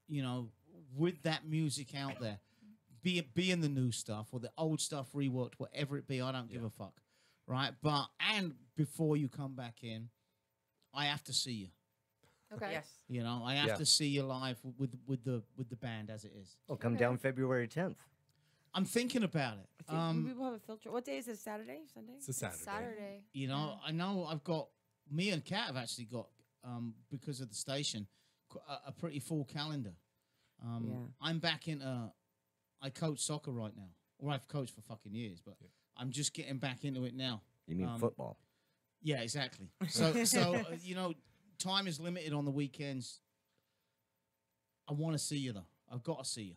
you know, with that music out there, be in the new stuff or the old stuff reworked, whatever it be, I don't give a fuck, right? But and before you come back in, I have to see you. Okay. Yes. You know, I have to see you live with the band as it is. Well, come down February 10th. I'm thinking about it. We will have a filter. What day is it? Saturday? Sunday? It's a Saturday. Saturday. You know, I know I've got me and Kat have actually got because of the station a pretty full calendar. I'm back in. I coach soccer right now, or I've coached for fucking years, but I'm just getting back into it now. You mean football? Yeah, exactly. So you know, time is limited on the weekends. I want to see you though. I've got to see you.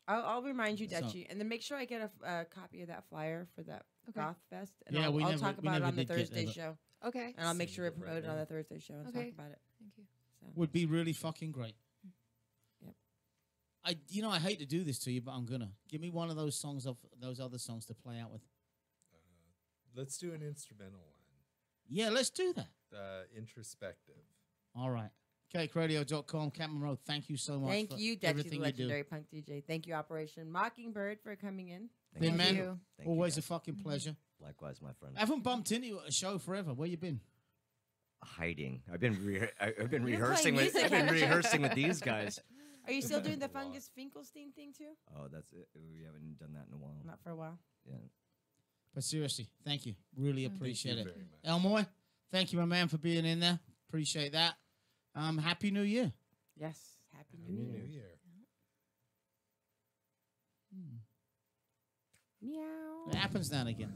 I'll remind you, So- Dutchie, and then make sure I get a copy of that flyer for that Goth Fest, and Yeah, I'll talk we about it never on the did get Thursday there, show. Okay. And I'll make sure we promote it on the Thursday show and Okay. talk about it. Thank you. So. Would be really fucking great. Yep. I hate to do this to you, but I'm gonna give me one of those songs of those other songs to play out with. Let's do an instrumental one. Yeah, let's do that. Introspective. All right. CakeRadio.com, Cameron Road. Thank you so much. Thank for you, Dutchie, the everything you do. legendary punk DJ. Thank you, Operation Mockingbird, for coming in. Been, man, you. Thank you, always a guys. fucking pleasure. Likewise, my friend. I haven't bumped into you at a show forever. Where you been? Hiding. I've been playing rehearsing with music, I've been haven't you? rehearsing with these guys. Are you still doing the Fungus Finkelstein thing too? Oh, that's it. We haven't done that in a while. Not for a while. Yeah. But seriously, thank you. Really appreciate it. very much. Elmoy, thank you, my man, for being in there. Appreciate that. Happy New Year. Yes. Happy Happy New Year. New Year. Meow. It happens now and again.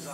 I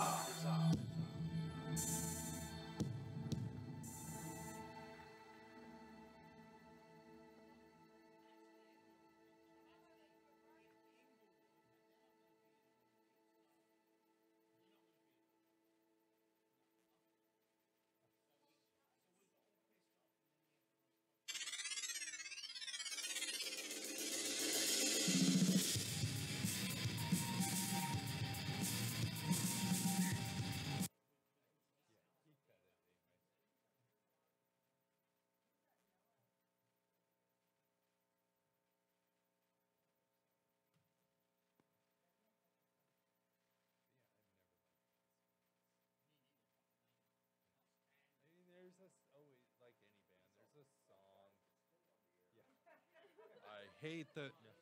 mean, there's always, like any band, there's a song. Yeah. I hate the. No.